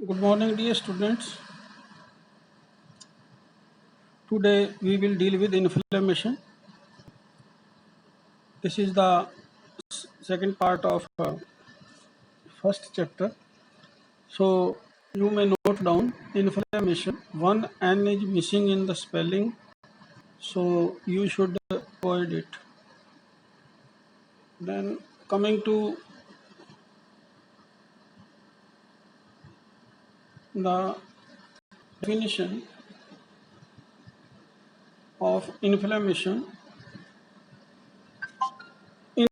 Good morning, dear students. Today we will deal with inflammation. This is the second part of first chapter. So you may note down inflammation. One N is missing in the spelling, so you should avoid it. Then coming to the definition of inflammation.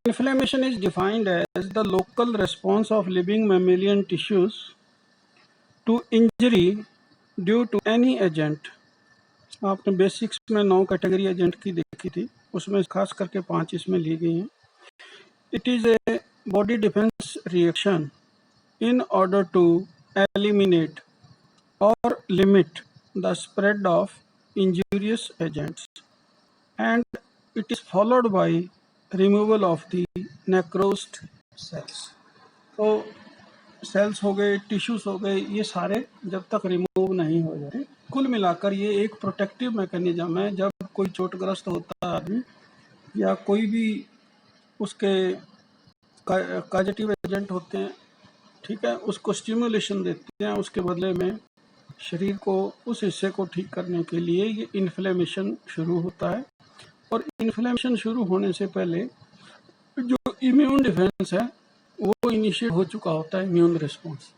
Inflammation is defined as the local response of living mammalian tissues to injury due to any agent. आपने basics में 9 category agent की देखी थी, उसमें खास करके 5 इसमें ली गई हैं. It is a body defence reaction in order to eliminate और limit the spread of injurious agents and it is followed by removal of the necrosed cells. तो सेल्स हो गए, टिश्यूज हो गए, ये सारे जब तक रिमूव नहीं हो जाते, कुल मिलाकर ये एक प्रोटेक्टिव मैकेनिज्म है. जब कोई चोटग्रस्त होता है आदमी या कोई भी उसके कॉजेटिव एजेंट होते हैं, ठीक है, उसको स्टिमुलेशन देते हैं, उसके बदले में शरीर को उस हिस्से को ठीक करने के लिए ये इन्फ्लेमेशन शुरू होता है. और इन्फ्लेमेशन शुरू होने से पहले जो इम्यून डिफेंस है वो इनिशिएट हो चुका होता है, इम्यून रिस्पॉन्स.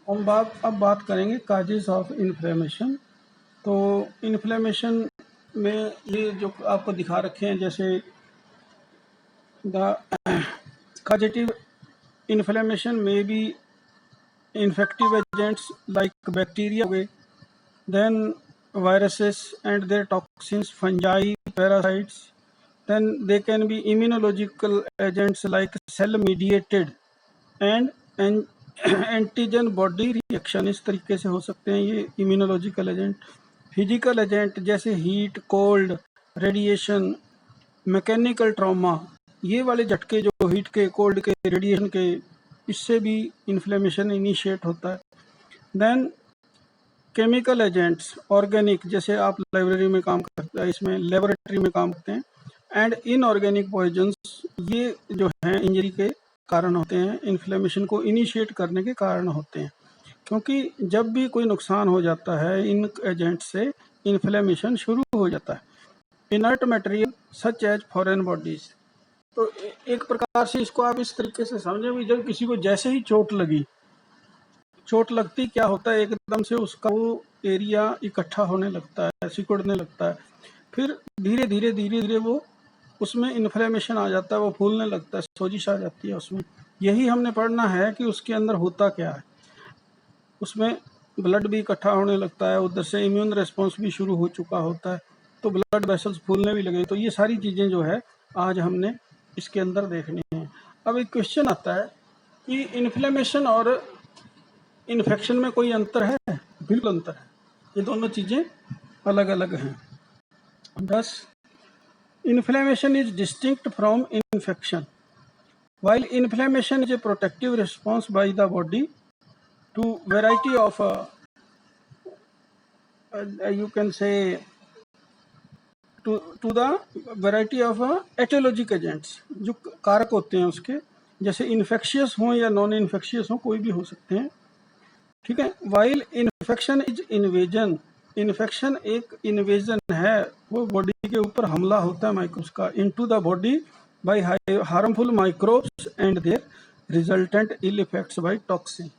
हम अब बात करेंगे काजेस ऑफ इन्फ्लेमेशन. तो इन्फ्लेमेशन में ये जो आपको दिखा रखे हैं, जैसे द काजेटिव इन्फ्लेमेशन में भी इन्फेक्टिव एजेंट्स लाइक बैक्टीरिया हो गए, then viruses and their toxins, fungi, parasites. Then they can be immunological agents like cell mediated and antigen body reaction. इस तरीके से हो सकते हैं ये इम्यूनोलॉजिकल एजेंट. फिजिकल एजेंट जैसे heat, cold, radiation, mechanical trauma, ये वाले झटके जो हीट के, कोल्ड के, रेडिएशन के, इससे भी इन्फ्लेमेशन इनिशिएट होता है. देन केमिकल एजेंट्स, ऑर्गेनिक, जैसे आप लाइब्रेरी में काम करते हैं, इसमें लेबोरेटरी में काम करते हैं. एंड इनऑर्गेनिक पॉइजन्स, ये जो हैं इंजरी के कारण होते हैं, इन्फ्लेमेशन को इनिशिएट करने के कारण होते हैं. क्योंकि जब भी कोई नुकसान हो जाता है इन एजेंट से, इन्फ्लेमेशन शुरू हो जाता है. Inert material such as foreign bodies. तो एक प्रकार से इसको आप इस तरीके से समझें भी, जब किसी को जैसे ही चोट लगती क्या होता है, एकदम से उसका वो एरिया इकट्ठा होने लगता है, सिकुड़ने लगता है. फिर धीरे धीरे वो उसमें इन्फ्लेमेशन आ जाता है, वो फूलने लगता है, सोजिश आ जाती है उसमें. यही हमने पढ़ना है कि उसके अंदर होता क्या है. उसमें ब्लड भी इकट्ठा होने लगता है, उधर से इम्यून रिस्पॉन्स भी शुरू हो चुका होता है, तो ब्लड वेसल्स फूलने भी लगे. तो ये सारी चीज़ें जो है आज हमने इसके अंदर देखनी है. अब एक क्वेश्चन आता है कि इन्फ्लेमेशन और इन्फेक्शन में कोई अंतर है? बिल्कुल अंतर है. ये दोनों चीज़ें अलग अलग हैं. Thus, inflammation is distinct from infection. While inflammation is a protective response by the body to variety of, you can say, to the variety of etiologic agents, जो कारक होते हैं उसके, जैसे इन्फेक्शियस हों या नॉन इन्फेक्शियस हों, कोई भी हो सकते हैं, ठीक है. While infection is invasion, infection एक इन्वेजन है, वो बॉडी के ऊपर हमला होता है माइक्रोब्स का, into the body by harmful microbes and their resultant ill effects by toxin.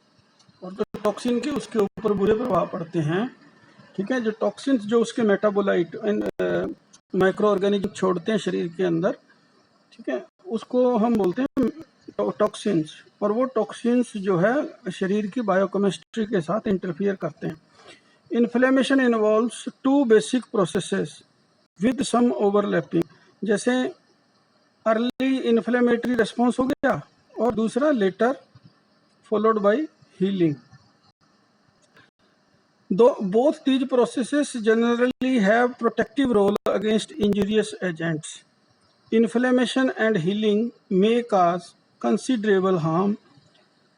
और जो टॉक्सिन के उसके ऊपर बुरे प्रभाव पड़ते हैं, ठीक है. जो टॉक्सिन जो उसके मेटाबोलाइट माइक्रो ऑर्गेनिज्म छोड़ते हैं शरीर के अंदर, ठीक है, उसको हम बोलते हैं टॉक्सिन्स. और वो टॉक्सिन्स जो है शरीर की बायोकेमिस्ट्री के साथ इंटरफियर करते हैं. Inflammation involves 2 basic processes with some overlapping. जैसे अर्ली इन्फ्लेमेटरी रिस्पॉन्स हो गया और दूसरा later followed by healing. Both these processes generally have protective role against injurious agents. Inflammation and healing may cause considerable harm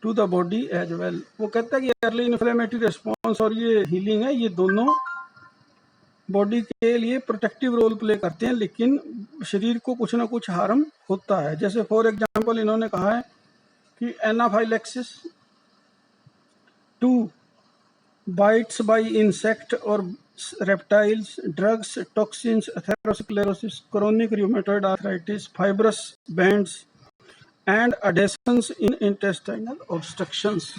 to the body as well. वो कहता है कि early inflammatory response और ये हीलिंग है, ये दोनों बॉडी के लिए प्रोटेक्टिव रोल प्ले करते हैं, लेकिन शरीर को कुछ ना कुछ हार्म होता है। जैसे फॉर एग्जांपल इन्होंने कहा है कि anaphylaxis to bites by insect और reptiles, drugs, toxins, atherosclerosis, chronic rheumatoid arthritis, fibrous bands and adhesions in intestinal obstructions.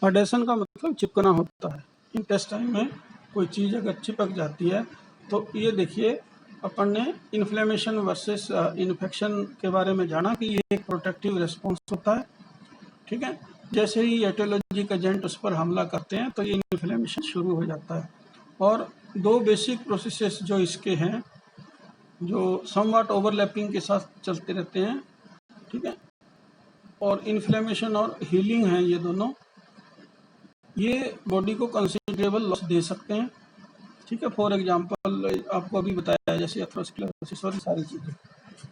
Adhesion का मतलब चिपकना होता है। इंटेस्टाइन में कोई चीज़ अगर चिपक जाती है तो ये देखिए, अपन ने इन्फ्लेमेशन वर्सेस इन्फेक्शन के बारे में जाना कि ये एक प्रोटेक्टिव रिस्पॉन्स होता है। ठीक है, जैसे ही एटियोलॉजिक एजेंट उस पर हमला करते हैं तो ये इन्फ्लेमेशन शुरू हो जाता है। और दो बेसिक प्रोसेसेस जो इसके हैं, जो समवॉट ओवरलैपिंग के साथ चलते रहते हैं, ठीक है, और इन्फ्लेमेशन और हीलिंग है, ये दोनों ये बॉडी को कंसिडरेबल लॉस दे सकते हैं। ठीक है, फॉर एग्जांपल आपको अभी बताया जैसे एथेरोस्क्लेरोसिस और सारी चीज़ें।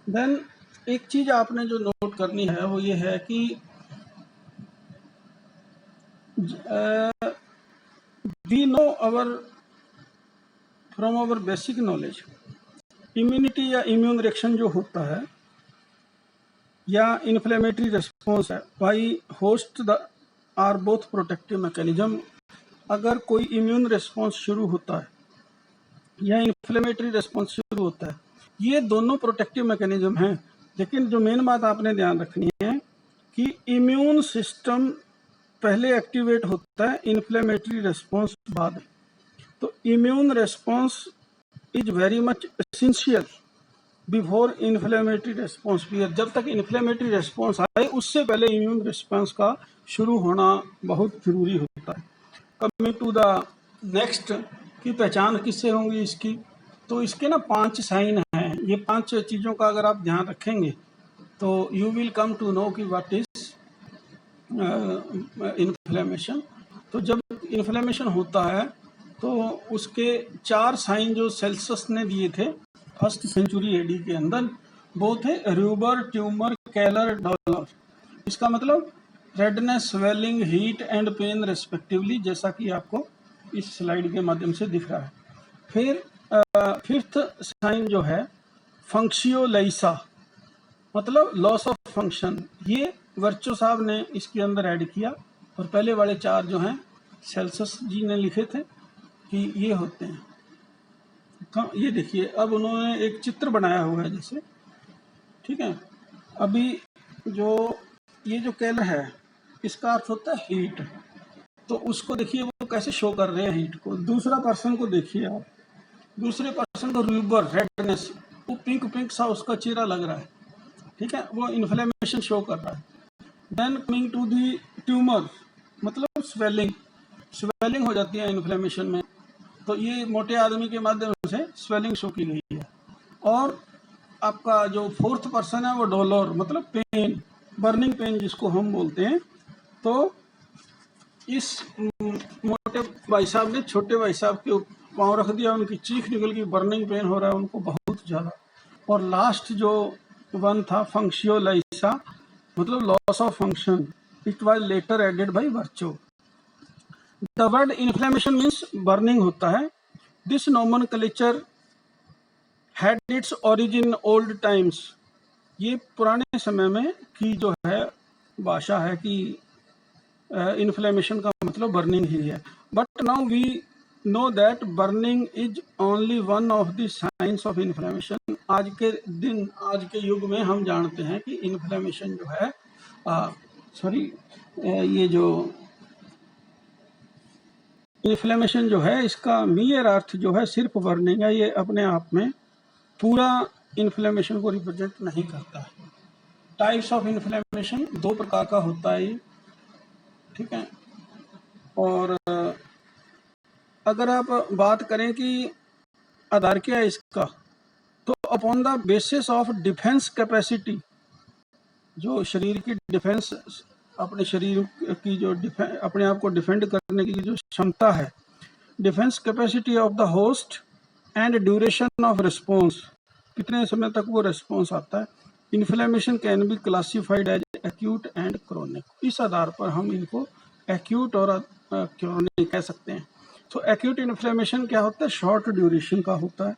देन एक चीज़ आपने जो नोट करनी है वो ये है कि we know from our basic knowledge, immunity या इम्यून रिएक्शन जो होता है या इन्फ्लेमेटरी रिस्पॉन्स है by host the are both protective mechanism. अगर कोई इम्यून रिस्पॉन्स शुरू होता है या इन्फ्लेमेटरी रिस्पॉन्स शुरू होता है, ये दोनों प्रोटेक्टिव मैकेनिज्म हैं। लेकिन जो मेन बात आपने ध्यान रखनी है कि इम्यून सिस्टम पहले एक्टिवेट होता है, इन्फ्लेमेटरी रिस्पॉन्स बाद। तो immune response is very much essential before inflammatory response period. जब तक इन्फ्लेमेटरी रिस्पॉन्स आए उससे पहले इम्यून रिस्पॉन्स का शुरू होना बहुत जरूरी होता है। कमिंग टू द नेक्स्ट की पहचान किससे होंगी इसकी, तो इसके ना 5 साइन हैं। ये 5 चीज़ों का अगर आप ध्यान रखेंगे तो you will come to know कि व्हाट इज इन्फ्लेमेशन। तो जब इन्फ्लेमेशन होता है तो उसके 4 साइन जो सेल्सस ने दिए थे फर्स्ट सेंचुरी एडी के अंदर, वो थे रूबर, ट्यूमर, कैलर, डॉलर। इसका मतलब redness, swelling, heat and pain respectively, जैसा कि आपको इस स्लाइड के माध्यम से दिख रहा है। फिर फिफ्थ साइन जो है फंक्शियोलाइसा, मतलब लॉस ऑफ फंक्शन, ये वर्चो साहब ने इसके अंदर ऐड किया। और पहले वाले 4 जो हैं सेल्सस जी ने लिखे थे कि ये होते हैं। ये देखिए, अब उन्होंने एक चित्र बनाया हुआ है जैसे, ठीक है। अभी जो ये जो कैलर है इसका अर्थ होता है हीट, तो उसको देखिए वो कैसे शो कर रहे हैं हीट को। दूसरा पर्सन को देखिए आप, दूसरे पर्सन को रूबर, रेडनेस, वो पिंक पिंक सा उसका चेहरा लग रहा है, ठीक है, वो इन्फ्लेमेशन शो कर रहा है। Then coming to the tumour, मतलब स्वेलिंग, स्वेलिंग हो जाती है इन्फ्लेमेशन में, तो ये मोटे आदमी के माध्यम से स्वेलिंग शो की गई है। और आपका जो फोर्थ पर्सन है वो डोलर, मतलब पेन, बर्निंग पेन जिसको हम बोलते हैं। तो इस मोटे भाई साहब ने छोटे भाई साहब के पाँव रख दिया, उनकी चीख निकल गई, बर्निंग पेन हो रहा है उनको बहुत ज़्यादा। और लास्ट जो वन था फंक्शियोलाइसा, मतलब loss of function, it was later added by Virchow. The word inflammation means burning होता है। This nomenclature had its origin in old times, ये पुराने समय में की जो है भाषा है कि इन्फ्लेमेशन का मतलब बर्निंग ही है। But now we know that burning is only one of the science of inflammation. आज के दिन, आज के युग में हम जानते हैं कि इन्फ्लेमेशन जो है ये जो इन्फ्लेमेशन जो है इसका मीयर अर्थ जो है सिर्फ बर्निंग है, ये अपने आप में पूरा इन्फ्लेमेशन को रिप्रेजेंट नहीं करता है। टाइप्स ऑफ इन्फ्लेमेशन 2 प्रकार का होता है ये, ठीक है। और अगर आप बात करें कि आधार क्या है इसका, तो upon the basis of defence capacity, जो शरीर की डिफेंस, अपने शरीर की जो अपने आप को डिफेंड करने की जो क्षमता है, defence capacity of the host and duration of response, कितने समय तक वो रिस्पॉन्स आता है। Inflammation can be classified as acute and chronic. इस आधार पर हम इनको एक्यूट और क्रोनिक कह सकते हैं। तो एक्यूट इन्फ्लेमेशन क्या होता है? शॉर्ट ड्यूरेशन का होता है,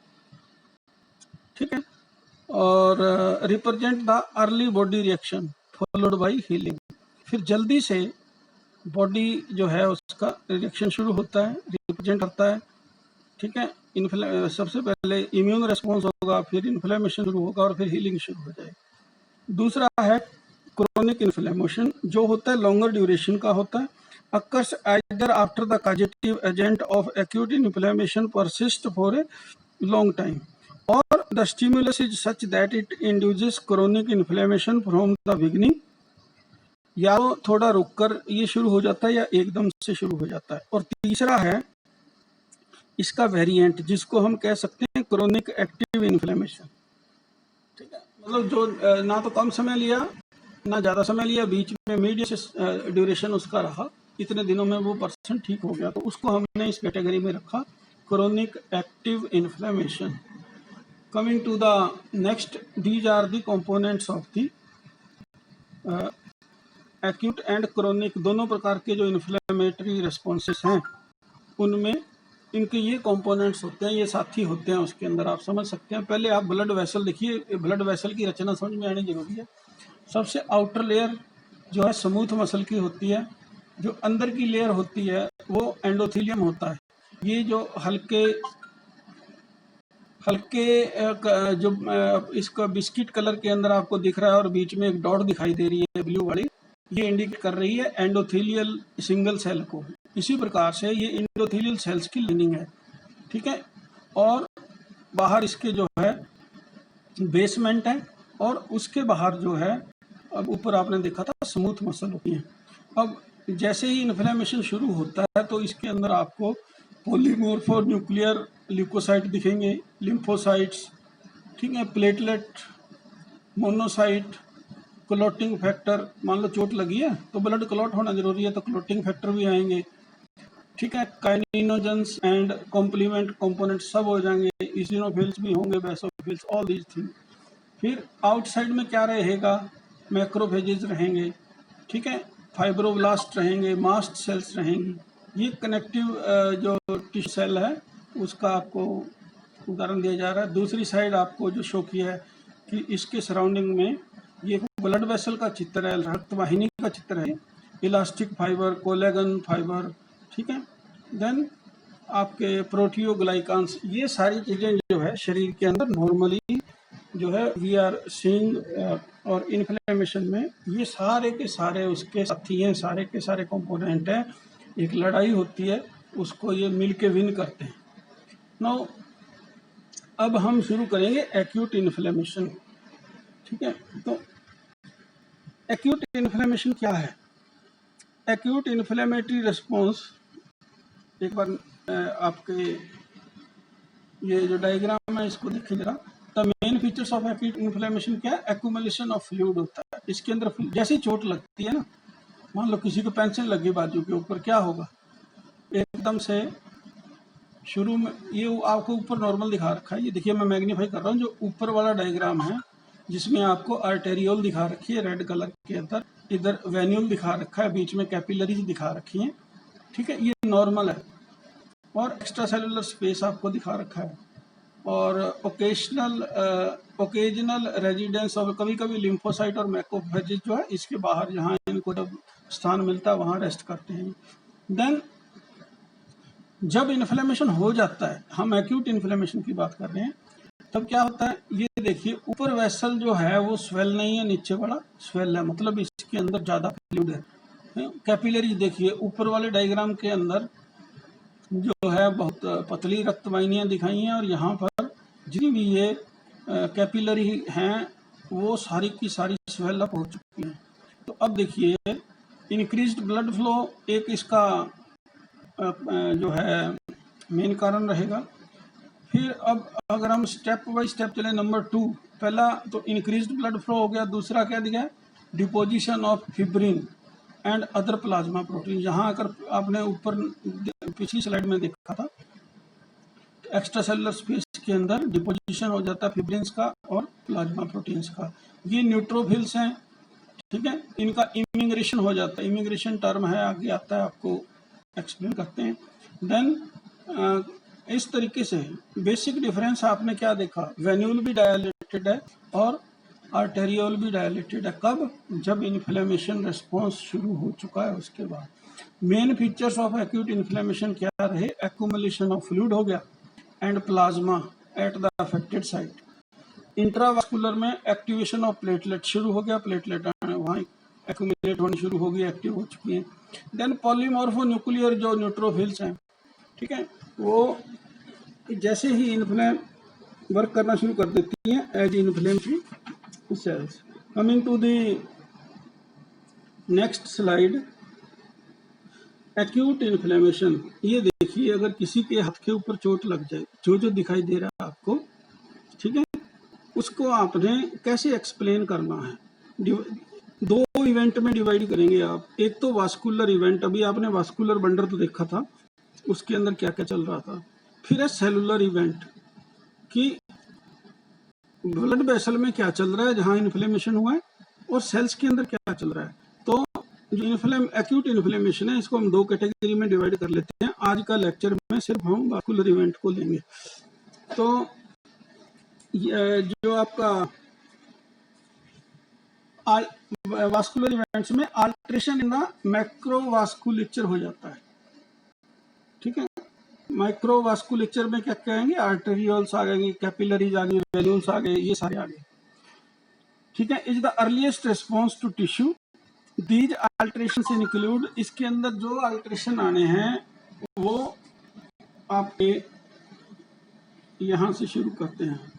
ठीक है, और represent the early body reaction followed by healing. फिर जल्दी से बॉडी जो है उसका रिएक्शन शुरू होता है, रिप्रेजेंट करता है, ठीक है। सबसे पहले इम्यून रेस्पॉन्स होगा, फिर इन्फ्लेमेशन शुरू होगा और फिर हीलिंग शुरू हो जाएगी। दूसरा है क्रोनिक इन्फ्लेमेशन, जो होता है लॉन्गर ड्यूरेशन का होता है। Occurs either after the causative agent of acute inflammation persist for a long time और the stimulus is such that it induces chronic inflammation from the beginning. या तो थोड़ा रुककर ये शुरू हो जाता है या एकदम से शुरू हो जाता है। और तीसरा है इसका वेरिएंट, जिसको हम कह सकते हैं क्रोनिक एक्टिव इन्फ्लेमेशन, ठीक है। मतलब जो ना तो कम समय लिया ना ज़्यादा समय लिया, बीच में मीडियम ड्यूरेशन उसका रहा, इतने दिनों में वो पर्सन ठीक हो गया, तो उसको हमने इस कैटेगरी में रखा, chronic active inflammation. Coming to the next, these are the components of the acute and chronic. दोनों प्रकार के जो इन्फ्लेमेटरी रिस्पॉन्सेस हैं उनमें इनके ये कंपोनेंट्स होते हैं, ये साथी होते हैं उसके अंदर, आप समझ सकते हैं। पहले आप ब्लड वेसल देखिए, ब्लड वेसल की रचना समझ में आनी जरूरी है। सबसे आउटर लेयर जो है स्मूथ मसल की होती है, जो अंदर की लेयर होती है वो एंडोथेलियम होता है। ये जो हल्के जो इसका बिस्किट कलर के अंदर आपको दिख रहा है और बीच में एक डॉट दिखाई दे रही है ब्लू वाली, ये इंडिकेट कर रही है एंडोथेलियल सिंगल सेल को। इसी प्रकार से ये एंडोथेलियल सेल्स की लाइनिंग है, ठीक है। और बाहर इसके जो है बेसमेंट है और उसके बाहर जो है, अब ऊपर आपने देखा था स्मूथ मसल होती है। अब जैसे ही इन्फ्लेमेशन शुरू होता है तो इसके अंदर आपको पॉलीमोर्फो न्यूक्लियर ल्यूकोसाइट दिखेंगे, लिम्फोसाइट्स, ठीक है, प्लेटलेट, मोनोसाइट, क्लॉटिंग फैक्टर। मान लो चोट लगी है तो ब्लड क्लॉट होना जरूरी है, तो क्लॉटिंग फैक्टर भी आएंगे, ठीक है। काइनिनोजेंस एंड कॉम्प्लीमेंट कंपोनेंट सब हो जाएंगे, इसिनोफिल्स भी होंगे, बेसोफिल्स, ऑल दीज थिंग। फिर आउटसाइड में क्या रहेगा? मैक्रोफेजेस रहेंगे, ठीक है, फाइब्रोब्लास्ट रहेंगे, मास्ट सेल्स रहेंगी। ये कनेक्टिव जो टिश्यू सेल है उसका आपको उदाहरण दिया जा रहा है। दूसरी साइड आपको जो शो किया है कि इसके सराउंडिंग में ये ब्लड वेसल का चित्र है, रक्तवाहिनी का चित्र है, इलास्टिक फाइबर, कोलेगन फाइबर, ठीक है। देन आपके प्रोटियोग्लाइकान्स, ये सारी चीज़ें जो है शरीर के अंदर नॉर्मली जो है वी आर सीइंग। और इन्फ्लेमेशन में ये सारे के सारे उसके साथी हैं, सारे के सारे कंपोनेंट हैं। एक लड़ाई होती है, उसको ये मिल के विन करते हैं। नाउ अब हम शुरू करेंगे एक्यूट इन्फ्लेमेशन, ठीक है। तो एक्यूट इन्फ्लेमेशन क्या है? एक्यूट इन्फ्लेमेटरी रिस्पॉन्स, एक बार आपके ये जो डायग्राम है इसको देखिए जरा। The main features of acute inflammation क्या है? एक्यूमुलेशन ऑफ फ्लूइड होता है इसके अंदर। जैसी चोट लगती है ना, मान लो किसी को पेंसिल लगी बाजू के ऊपर, क्या होगा? एकदम से शुरू में ये आपको ऊपर नॉर्मल दिखा रखा है, ये देखिए मैं मैग्नीफाई कर रहा हूँ, जो ऊपर वाला डायग्राम है जिसमें आपको आर्टेरियोल दिखा रखी है रेड कलर के अंदर, इधर वेन्यूल दिखा रखा है, बीच में कैपिलरीज दिखा रखी हैं, ठीक है, ये नॉर्मल है। और एक्स्ट्रा सेलुलर स्पेस आपको दिखा रखा है, और ओकेजनल रेजिडेंस ऑफ, कभी कभी लिम्फोसाइट और मैक्रोफेजेस जो है इसके बाहर जहाँ इनको जब स्थान मिलता है वहाँ रेस्ट करते हैं। देन जब इन्फ्लेमेशन हो जाता है, हम एक्यूट इन्फ्लेमेशन की बात कर रहे हैं, तब क्या होता है? ये देखिए ऊपर वेसल जो है वो स्वेल नहीं है, नीचे वाला स्वेल है, मतलब इसके अंदर ज़्यादा फ्लूइड है। कैपिलरी देखिए ऊपर वाले डायग्राम के अंदर जो है बहुत पतली रक्तवाहिनियाँ दिखाई हैं, और यहाँ पर जितनी भी ये कैपिलरी हैं वो सारी की सारी स्वेल अप हो चुकी हैं। तो अब देखिए इंक्रीज्ड ब्लड फ्लो एक इसका जो है मेन कारण रहेगा। फिर अब अगर हम स्टेप बाय स्टेप चले, नंबर 2, पहला तो इंक्रीज्ड ब्लड फ्लो हो गया, दूसरा क्या दिया? Deposition of fibrin and other plasma protein. यहाँ अगर आपने ऊपर पिछली स्लाइड में देखा था, एक्स्ट्रा सेलुलर स्पेस के अंदर डिपोजिशन हो जाता है फिब्रिन्स का और प्लाज्मा प्रोटीन्स का। ये न्यूट्रोफिल्स हैं, ठीक है, इनका इमिग्रेशन हो जाता है, इमिग्रेशन टर्म है, आगे आता है, आपको एक्सप्लेन करते हैं। देन इस तरीके से बेसिक डिफरेंस आपने क्या देखा, वेन्यूल भी डायलेटेड है और आर्टेरियोल भी डायलेटेड है। कब? जब इन्फ्लेमेशन रिस्पॉन्स शुरू हो चुका है उसके बाद। Main features of acute inflammation क्या रहे? एक्यूमुलेशन ऑफ फ्लूइड हो गया and plasma at the affected site. Intravascular में एक्टिवेशन ऑफ प्लेटलेट शुरू हो गया, प्लेटलेट वहाँ एक्यूमुलेट होनी शुरू हो गई, एक्टिव हो चुकी हैं। देन पॉलीमॉर्फोन्यूक्लियर जो न्यूट्रोफिल्स हैं, ठीक है, वो जैसे ही इन्फ्लेम वर्क करना शुरू कर देती हैं as inflammatory cells. Coming to the next slide, acute inflammation. ये देखिए, अगर किसी के हाथ के ऊपर चोट लग जाए, जो दिखाई दे रहा है आपको, ठीक है, उसको आपने कैसे एक्सप्लेन करना है? दो इवेंट में डिवाइड करेंगे आप। एक तो वास्कुलर इवेंट, अभी आपने वास्कुलर बंडर तो देखा था, उसके अंदर क्या क्या चल रहा था। फिर है सेलुलर इवेंट कि ब्लड वेसल में क्या चल रहा है जहां इन्फ्लेमेशन हुआ है, और सेल्स के अंदर क्या चल रहा है। तो जो एक्यूट इन्फ्लेमेशन है, इसको हम दो कैटेगरी में डिवाइड कर लेते हैं। आज का लेक्चर में सिर्फ हम वास्कुलर इवेंट को लेंगे। तो जो आपका वास्कुलर इवेंट्स में अल्ट्रेशन इन द मैक्रोवास्कुलेचर हो जाता है, ठीक है। माइक्रोवास्कुलेचर में क्या कहेंगे? आर्टेरियोल्स आ गए, कैपिलरीज आ गई, वेन्यूल्स आ गए, ये सारे आ गए, ठीक है। Is the earliest response to tissue, these alterations include, इसके अंदर जो अल्ट्रेशन आने हैं वो आपके यहां से शुरू करते हैं।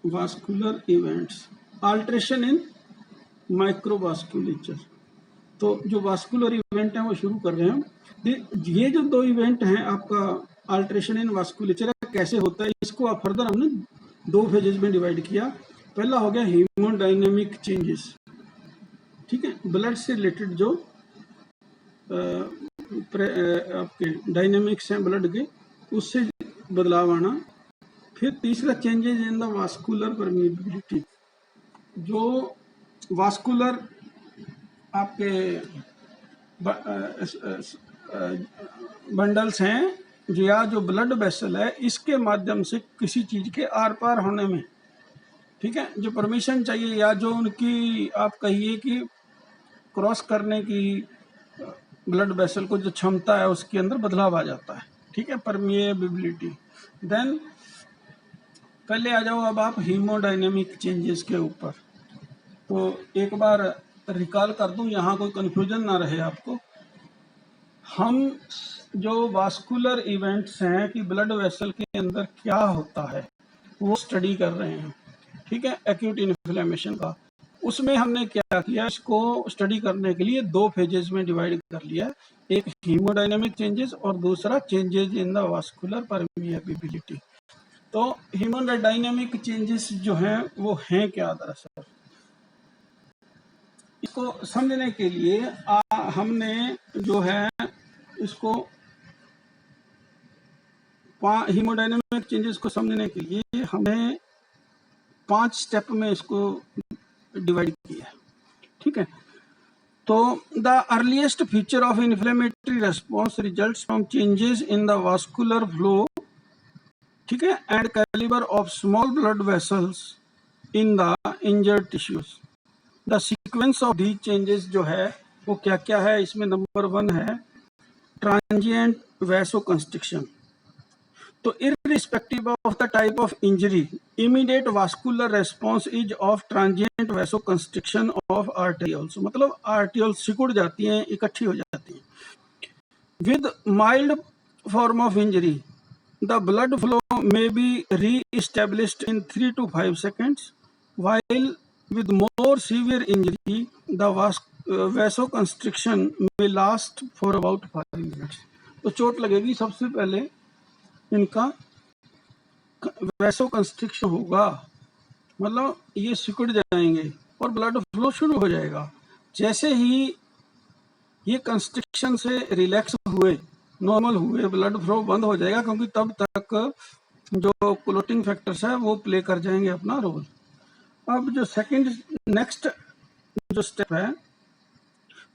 Vascular events, alteration in microvasculature. तो जो वास्कुलर इवेंट है वो शुरू कर रहे हैं। ये जो दो इवेंट हैं आपका, अल्ट्रेशन इन वास्कुलेचर कैसे होता है, इसको आप फर्दर हमने दो फेजेस में डिवाइड किया। पहला हो गया हीमोडायनेमिक चेंजेस, ठीक है, ब्लड से रिलेटेड जो आपके डायनेमिक्स हैं ब्लड के, उससे बदलाव आना। फिर तीसरा changes in the vascular permeability, जो वास्कुलर आपके बंडल्स हैं या जो ब्लड वेसल है, इसके माध्यम से किसी चीज के आर पार होने में, ठीक है, जो परमिशन चाहिए या जो उनकी आप कहिए कि क्रॉस करने की ब्लड वेसल को जो क्षमता है, उसके अंदर बदलाव आ जाता है, ठीक है, परमिएबिलिटी। देन पहले आ जाओ अब आप हीमोडायनेमिक चेंजेस के ऊपर। तो एक बार रिकॉल कर दूं, यहाँ कोई कंफ्यूजन ना रहे आपको। हम जो वास्कुलर इवेंट्स हैं कि ब्लड वेसल के अंदर क्या होता है वो स्टडी कर रहे हैं, ठीक है, एक्यूट इन्फ्लेमेशन का। उसमें हमने क्या किया, इसको स्टडी करने के लिए दो फेजेस में डिवाइड कर लिया, एक हीमोडायनेमिक चेंजेस और दूसरा changes in the vascular permeability. तो हीमोडायनेमिक चेंजेस जो हैं वो हैं क्या? दरअसल इसको समझने के लिए हमने जो है इसको हीमोडायनेमिक चेंजेस को समझने के लिए हमें 5 स्टेप में इसको डिवाइड किया, ठीक है। तो the earliest feature of inflammatory response results from changes in the vascular flow, ठीक है, and calibre of small blood vessels in the injured tissues. The sequence of these changes जो है वो क्या क्या है, इसमें नंबर 1 है ट्रांजिएंट वैसोकंस्ट्रिक्शन। तो irrespective of the type of injury, immediate vascular response is of transient vasoconstriction of arterioles, मतलब arterioles सिकुड़ जाती हैं, इकट्ठी हो जाती हैं। With mild form of injury, the blood flow may be re-established in 3 to 5 seconds, while with more severe injury, the vasoconstriction may last for about 5 minutes. तो चोट लगेगी, सबसे पहले इनका वैसोकंस्ट्रिक्शन होगा, मतलब ये सिकुड़ जाएंगे और ब्लड फ्लो शुरू हो जाएगा। जैसे ही ये कंस्ट्रिक्शन से रिलैक्स हुए, नॉर्मल हुए, ब्लड फ्लो बंद हो जाएगा, क्योंकि तब तक जो क्लोटिंग फैक्टर्स है वो प्ले कर जाएंगे अपना रोल। अब जो सेकंड नेक्स्ट जो स्टेप है,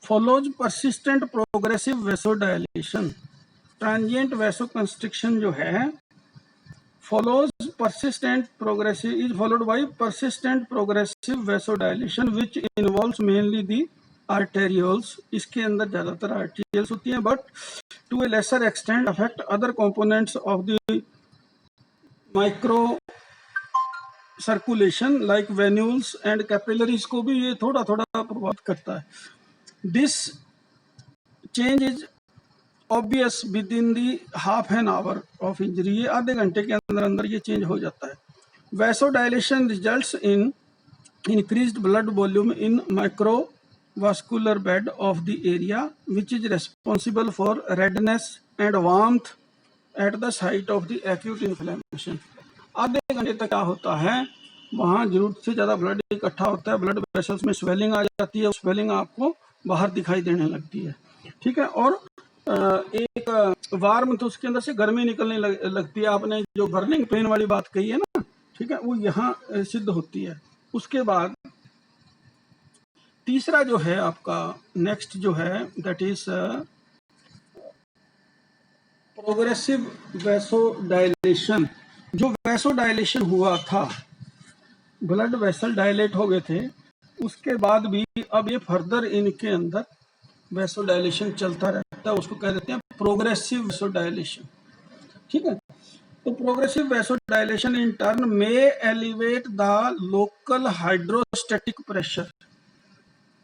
follows persistent progressive vasodilation. Transient vasoconstriction जो है follows persistent progressive is followed by persistent progressive vasodilation which involves mainly the arterioles। इसके अंदर ज्यादातर arterioles होती हैं, but to a lesser extent affect other components of the micro circulation like venules and capillaries को भी ये थोड़ा थोड़ा प्रभावित करता है। This change is obvious with in the half an hour of injury. ये आधे घंटे के अंदर अंदर ये चेंज हो जाता है। Vasodilation results in increased blood volume in microvascular bed of the area which is responsible for redness and warmth eight the site of the acute inflammation. आधे घंटे तक क्या होता है, वहाँ जरूरत से ज़्यादा ब्लड इकट्ठा होता है, ब्लड वेसल्स में स्वेलिंग आ जाती है, स्वेलिंग आपको बाहर दिखाई देने लगती है, ठीक है। और एक वार्म तो उसके अंदर से गर्मी निकलने लगती है। आपने जो बर्निंग पेन वाली बात कही है ना, ठीक है, वो यहाँ सिद्ध होती है। उसके बाद तीसरा जो है आपका नेक्स्ट जो है दैट इज प्रोग्रेसिव वैसोडाइलेशन। जो वैसोडाइलेशन हुआ था, ब्लड वेसल डायलेट हो गए थे, उसके बाद भी अब ये फर्दर इनके अंदर वैसोडाइलेशन चलता रहता है, उसको कह देते हैं प्रोग्रेसिव वैसोडाइलेशन, ठीक है। तो progressive vasodilation in turn may elevate the local hydrostatic pressure.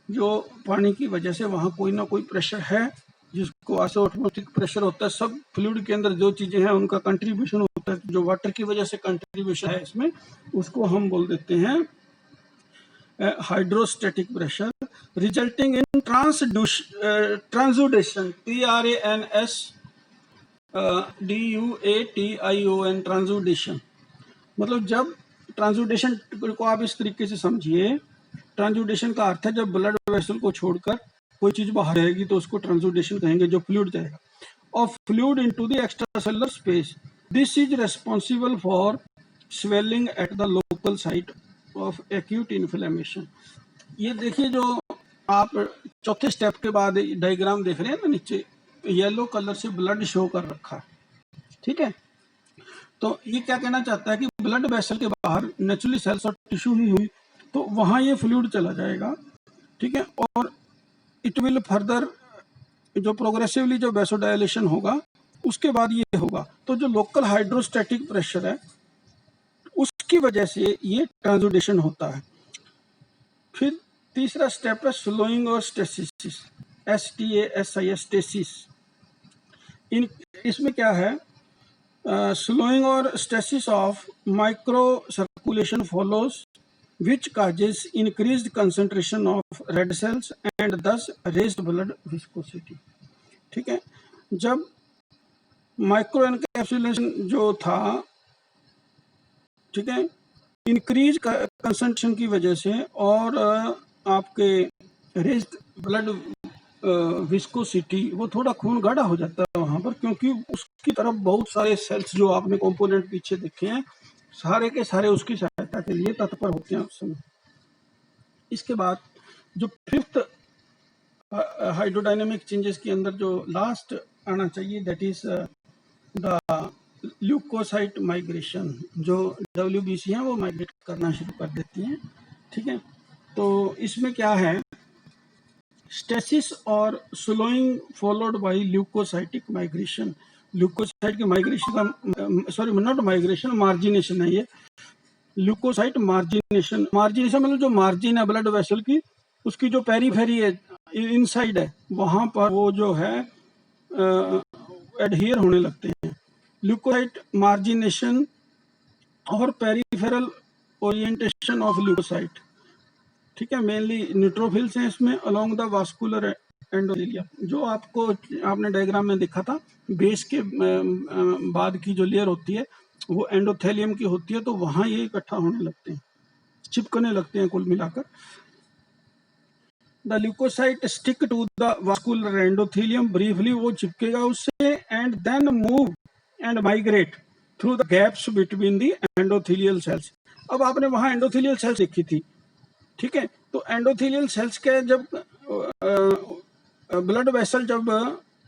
जो पानी की वजह से वहाँ कोई ना कोई प्रेशर है, जिसको ऑटोमेटिक प्रेशर होता है। सब फ्लूइड के अंदर जो चीजें हैं उनका कंट्रीब्यूशन होता है। जो वाटर की वजह से कंट्रीब्यूशन है इसमें, उसको हम बोल देते हैं hydrostatic pressure resulting in transudation, TRANSDUATION, transudation. मतलब जब ट्रांसुडेशन को आप इस तरीके से समझिए, ट्रांसुडेशन का अर्थ है जब ब्लड वेसल को छोड़कर कोई चीज बाहर जाएगी तो उसको ट्रांसुडेशन कहेंगे, जो फ्लूइड जाएगा, of fluid into the extracellular space. This is responsible for swelling at the local site of acute inflammation. ये देखिए, जो आप चौथे स्टेप के बाद डायग्राम देख रहे हैं ना, नीचे येलो कलर से ब्लड शो कर रखा है, ठीक है। तो ये क्या कहना चाहता है कि ब्लड वेसल के बाहर नेचुरली सेल्स और टिश्यू ही हुई, तो वहां ये फ्लूइड चला जाएगा, ठीक है। और इट विल फर्दर, जो प्रोग्रेसिवली जो वैसोडाइलेशन होगा उसके बाद ये होगा। तो जो लोकल हाइड्रोस्टैटिक प्रेशर है उसकी वजह से ये ट्रांसुडेशन होता है। फिर तीसरा स्टेप है स्लोइंग और स्टेसिस, STASIS, स्टेसिस। इसमें क्या है, स्लोइंग और stasis of micro circulation follows which causes increased concentration of red cells and thus raised blood viscosity, ठीक है। जब माइक्रो एनकैप्सुलेशन जो था, ठीक है, इंक्रीज कंसंट्रेशन की वजह से और आपके रेज्ड ब्लड विस्कोसिटी, वो थोड़ा खून गाढ़ा हो जाता है वहां पर, क्योंकि उसकी तरफ बहुत सारे सेल्स जो आपने कंपोनेंट पीछे देखे हैं, सारे के सारे उसकी सहायता के लिए तत्पर होते हैं उस समय। इसके बाद जो फिफ्थ हाइड्रोडायनेमिक चेंजेस के अंदर जो लास्ट आना चाहिए that is the leukocyte migration. जो WBC हैं वो माइग्रेट करना शुरू कर देती हैं, ठीक है। तो इसमें क्या है, स्टेसिस और slowing followed by leukocytic migration. Leukocyte की माइग्रेशन का, सॉरी नॉट माइग्रेशन, मार्जिनेशन है ये। ल्यूकोसाइट मार्जिनेशन, मार्जिनेशन मतलब जो मार्जिन है ब्लड वेसल की, उसकी जो पेरीफेरी है, इनसाइड है, वहां पर वो जो है एडहियर होने लगते हैं। ल्यूकोसाइट मार्जिनेशन और पेरीफेरल ओरिएंटेशन ऑफ ल्यूकोसाइट, ठीक है, मेनली न्यूट्रोफिल्स हैं इसमें, अलोंग द वास्कुलर एंडोथेलियम। जो आपने डायग्राम में देखा था, बेस के बाद की जो लेयर होती है वो एंडोथेलियम की होती है, तो वहां ये इकट्ठा होने लगते हैं, चिपकने लगते हैं कुल मिलाकर। The leukocyte stick to the vascular endothelium, briefly वो चिपकेगा उससे, and then move and migrate through the gaps between the endothelial cells. अब आपने वहाँ एंडोथेलियल सेल्स देखी थी, ठीक है। तो एंडोथेलियल सेल्स के जब ब्लड वेसल जब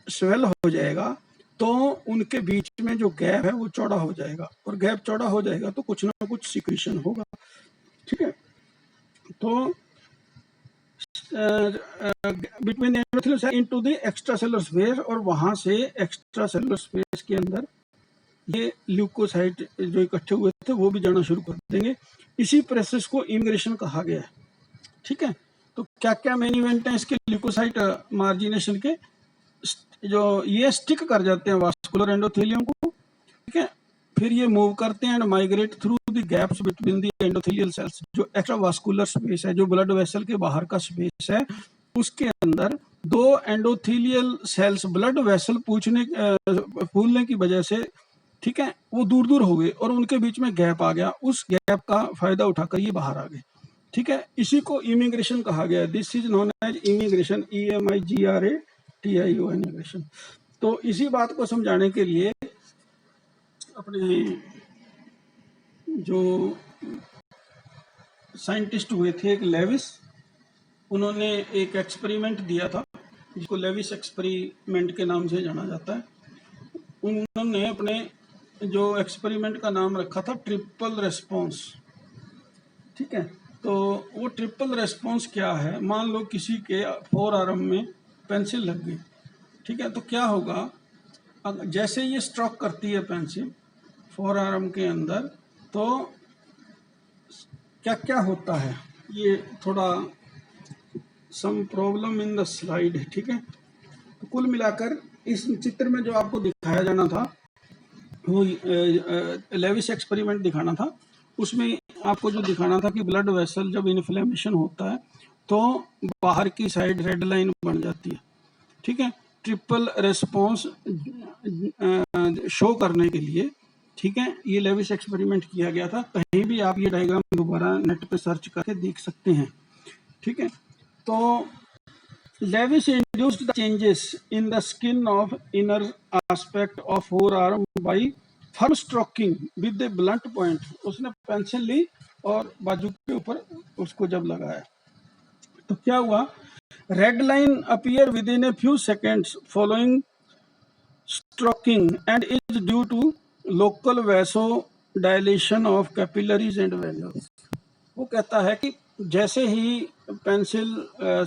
स्वेल हो जाएगा तो उनके बीच में जो गैप है वो चौड़ा हो जाएगा, और गैप चौड़ा हो जाएगा तो कुछ ना कुछ सिक्रीशन होगा, ठीक है। तो between endothelial cell into the extra cellular space, और वहां से एक्स्ट्रा सेलुलर स्पेस के अंदर ये ल्यूकोसाइट जो इकट्ठे हुए थे वो भी जाना शुरू कर देंगे। इसी प्रोसेस को इमिग्रेशन कहा गया है, ठीक है। तो क्या क्या मेन इवेंट हैं इसके ल्यूकोसाइट मार्जिनेशन के, जो ये स्टिक कर जाते हैं वास्कुलर एंडोथेलियम को, ठीक है। फिर ये मूव करते हैं and migrate through the gaps between the endothelial cells. जो एक्स्ट्रा वास्कुलर स्पेस है, जो ब्लड वेसल के बाहर का स्पेस है, उसके अंदर दो एंडोथेलियल सेल्स ब्लड वेसल फूलने की वजह से, ठीक है, वो दूर दूर हो गए और उनके बीच में गैप आ गया। उस गैप का फायदा उठाकर ये बाहर आ गए, ठीक है। इसी को इमिग्रेशन कहा गया। This is known as emigration, EMIGRATIO, emigration. तो इसी बात को समझाने के लिए अपने जो साइंटिस्ट हुए थे एक लेविस, उन्होंने एक एक्सपेरिमेंट दिया था जिसको लेविस एक्सपेरिमेंट के नाम से जाना जाता है। उन्होंने अपने जो एक्सपेरिमेंट का नाम रखा था ट्रिपल रेस्पॉन्स, ठीक है। तो वो ट्रिपल रेस्पॉन्स क्या है, मान लो किसी के 4 आर्म में पेंसिल लग गई, ठीक है। तो क्या होगा, जैसे ये स्ट्रोक करती है पेंसिल 4 आर्म के अंदर, तो क्या क्या होता है, ये थोड़ा some problem in the slide है, ठीक है। तो कुल मिलाकर इस चित्र में जो आपको दिखाया जाना था वो लेविस एक्सपेरिमेंट दिखाना था। उसमें आपको जो दिखाना था कि ब्लड वेसल जब इन्फ्लेमेशन होता है तो बाहर की साइड रेड लाइन बन जाती है, ठीक है। ट्रिपल रेस्पॉन्स शो करने के लिए, ठीक है, ये लेविस एक्सपेरिमेंट किया गया था। कहीं भी आप ये डायग्राम दोबारा नेट पे सर्च करके देख सकते हैं, ठीक है। तो Lewis induced the changes in the skin of inner aspect of forearm by firm stroking with the blunt point. उसने पेंसिल ली और बाजू के ऊपर उसको जब लगाया तो क्या हुआ, red line appear with in a few seconds following stroking and is due to local vasodilation of capillaries and venules। वो कहता है कि जैसे ही पेंसिल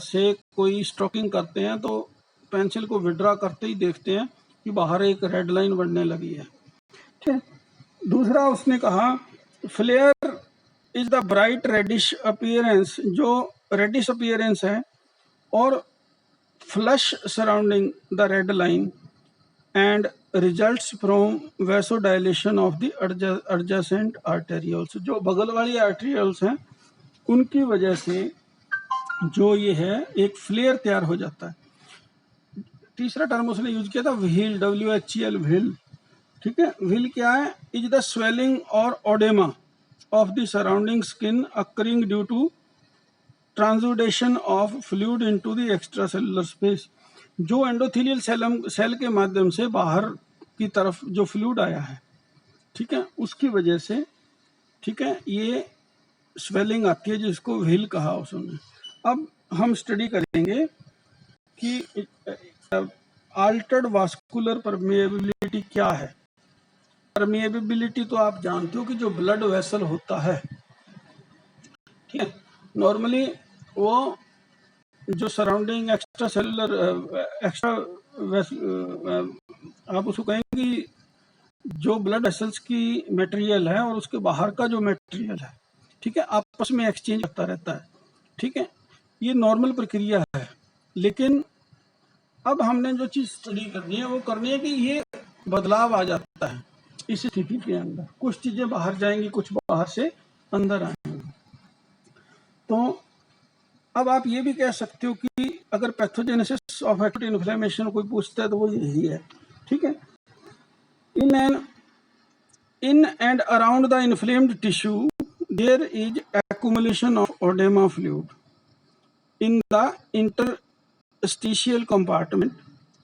से कोई स्ट्रोकिंग करते हैं तो पेंसिल को विड्रॉ करते ही देखते हैं कि बाहर एक रेड लाइन बनने लगी है, ठीक है। दूसरा उसने कहा flare is the bright reddish appearance, जो रेडिश अपीयरेंस है और flush surrounding the red line and results from vasodilation of the adjacent arterioles। जो बगल वाली आर्टेरियल्स हैं उनकी वजह से जो ये है एक फ्लेयर तैयार हो जाता है। तीसरा टर्म उसने यूज किया था व्हील, WHEL, व्हील, ठीक है। व्हील क्या है, इज द स्वेलिंग और oedema of the surrounding skin occurring due to transudation of fluid into the extra cellular space. जो एंडोथेलियल सेल के माध्यम से बाहर की तरफ जो फ्लूइड आया है, ठीक है, उसकी वजह से, ठीक है, ये स्वेलिंग आती है जिसको व्हील कहा उसने। अब हम स्टडी करेंगे कि अल्टर्ड वास्कुलर परमेबिलिटी क्या है। परमेबिलिटी तो आप जानते हो कि जो ब्लड वेसल होता है, ठीक है, नॉर्मली वो जो सराउंडिंग एक्स्ट्रा सेलुलर आप उसको कहेंगे कि जो ब्लड वेसल्स की मटेरियल है और उसके बाहर का जो मटेरियल है, ठीक है, आपस में एक्सचेंज करता रहता है, ठीक है। ये नॉर्मल प्रक्रिया है। लेकिन अब हमने जो चीज़ स्टडी करनी है वो करनी है कि ये बदलाव आ जाता है इस स्थिति के अंदर, कुछ चीज़ें बाहर जाएंगी, कुछ बाहर से अंदर आएंगी। तो अब आप ये भी कह सकते हो कि अगर पैथोजेनेसिस ऑफ एक्यूट इन्फ्लेमेशन कोई पूछता है तो वो यही है, ठीक है। In and around the inflamed tissue there is accumulation of oedema fluid in the interstitial compartment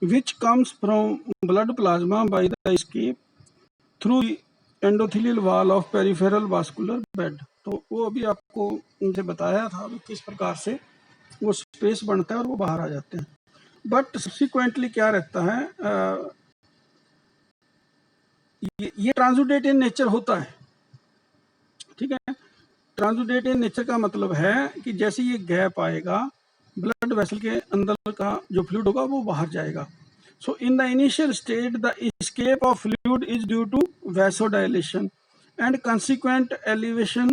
which comes from blood plasma by the escape through the endothelial wall of peripheral vascular bed. तो वो अभी आपको मुझे बताया था किस प्रकार से वो स्पेस बनता है और वो बाहर आ जाते हैं। बट सब्सिक्वेंटली क्या रहता है, ये ट्रांसुडेट इन नेचर होता है, ठीक है। ट्रांसुडेट इन नेचर का मतलब है कि जैसे ये गैप आएगा, ब्लड वेसल के अंदर का जो फ्लूइड होगा वो बाहर जाएगा। So in the initial state the escape of fluid is due to vasodilatation and consequent elevation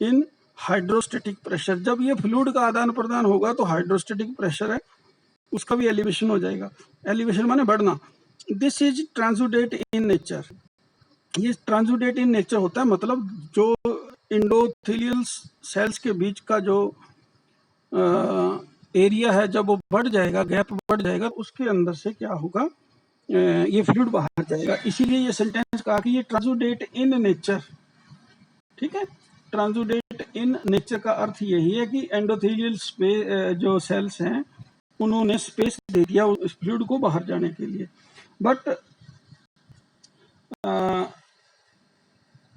in hydrostatic pressure. जब ये फ्लूइड का आदान प्रदान होगा तो हाइड्रोस्टेटिक प्रेशर है उसका भी एलिवेशन हो जाएगा। एलिवेशन माने बढ़ना। This is transudate in nature. ये ट्रांसुडेट इन नेचर होता है, मतलब जो एंडोथेलियल सेल्स के बीच का जो एरिया है जब वो बढ़ जाएगा, गैप बढ़ जाएगा, उसके अंदर से क्या होगा, ये फ्लूइड बाहर जाएगा। इसीलिए ये सेंटेंस कहा कि ये ट्रांसुडेट इन नेचर, ठीक है। ट्रांसुडेट इन नेचर का अर्थ यही है कि एंडोथेलियल जो सेल्स हैं उन्होंने स्पेस दे दिया उस फ्लूइड को बाहर जाने के लिए। बट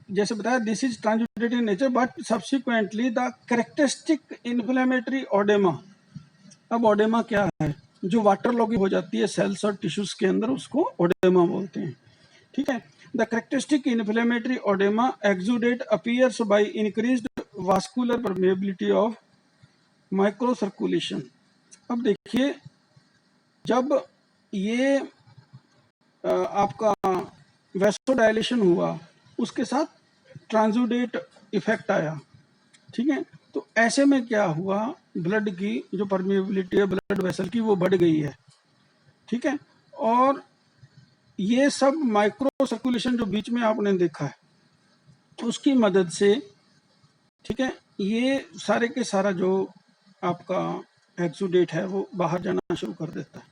जैसे बताया this is transudate in nature but subsequently the characteristic inflammatory oedema. अब ओडेमा क्या है, जो वाटर लॉगिंग हो जाती है सेल्स और टिश्यूज के अंदर, उसको ओडेमा बोलते हैं, ठीक है। The characteristic inflammatory oedema exudate appears by increased vascular permeability of micro circulation. अब देखिए जब ये आपका वैसोडाइलेशन हुआ उसके साथ ट्रांसुडेट इफेक्ट आया, ठीक है। तो ऐसे में क्या हुआ, ब्लड की जो परमेबिलिटी है ब्लड वेसल की वो बढ़ गई है, ठीक है। और ये सब माइक्रो सर्कुलेशन जो बीच में आपने देखा है उसकी मदद से, ठीक है, ये सारे के सारा जो आपका एक्सुडेट है वो बाहर जाना शुरू कर देता है,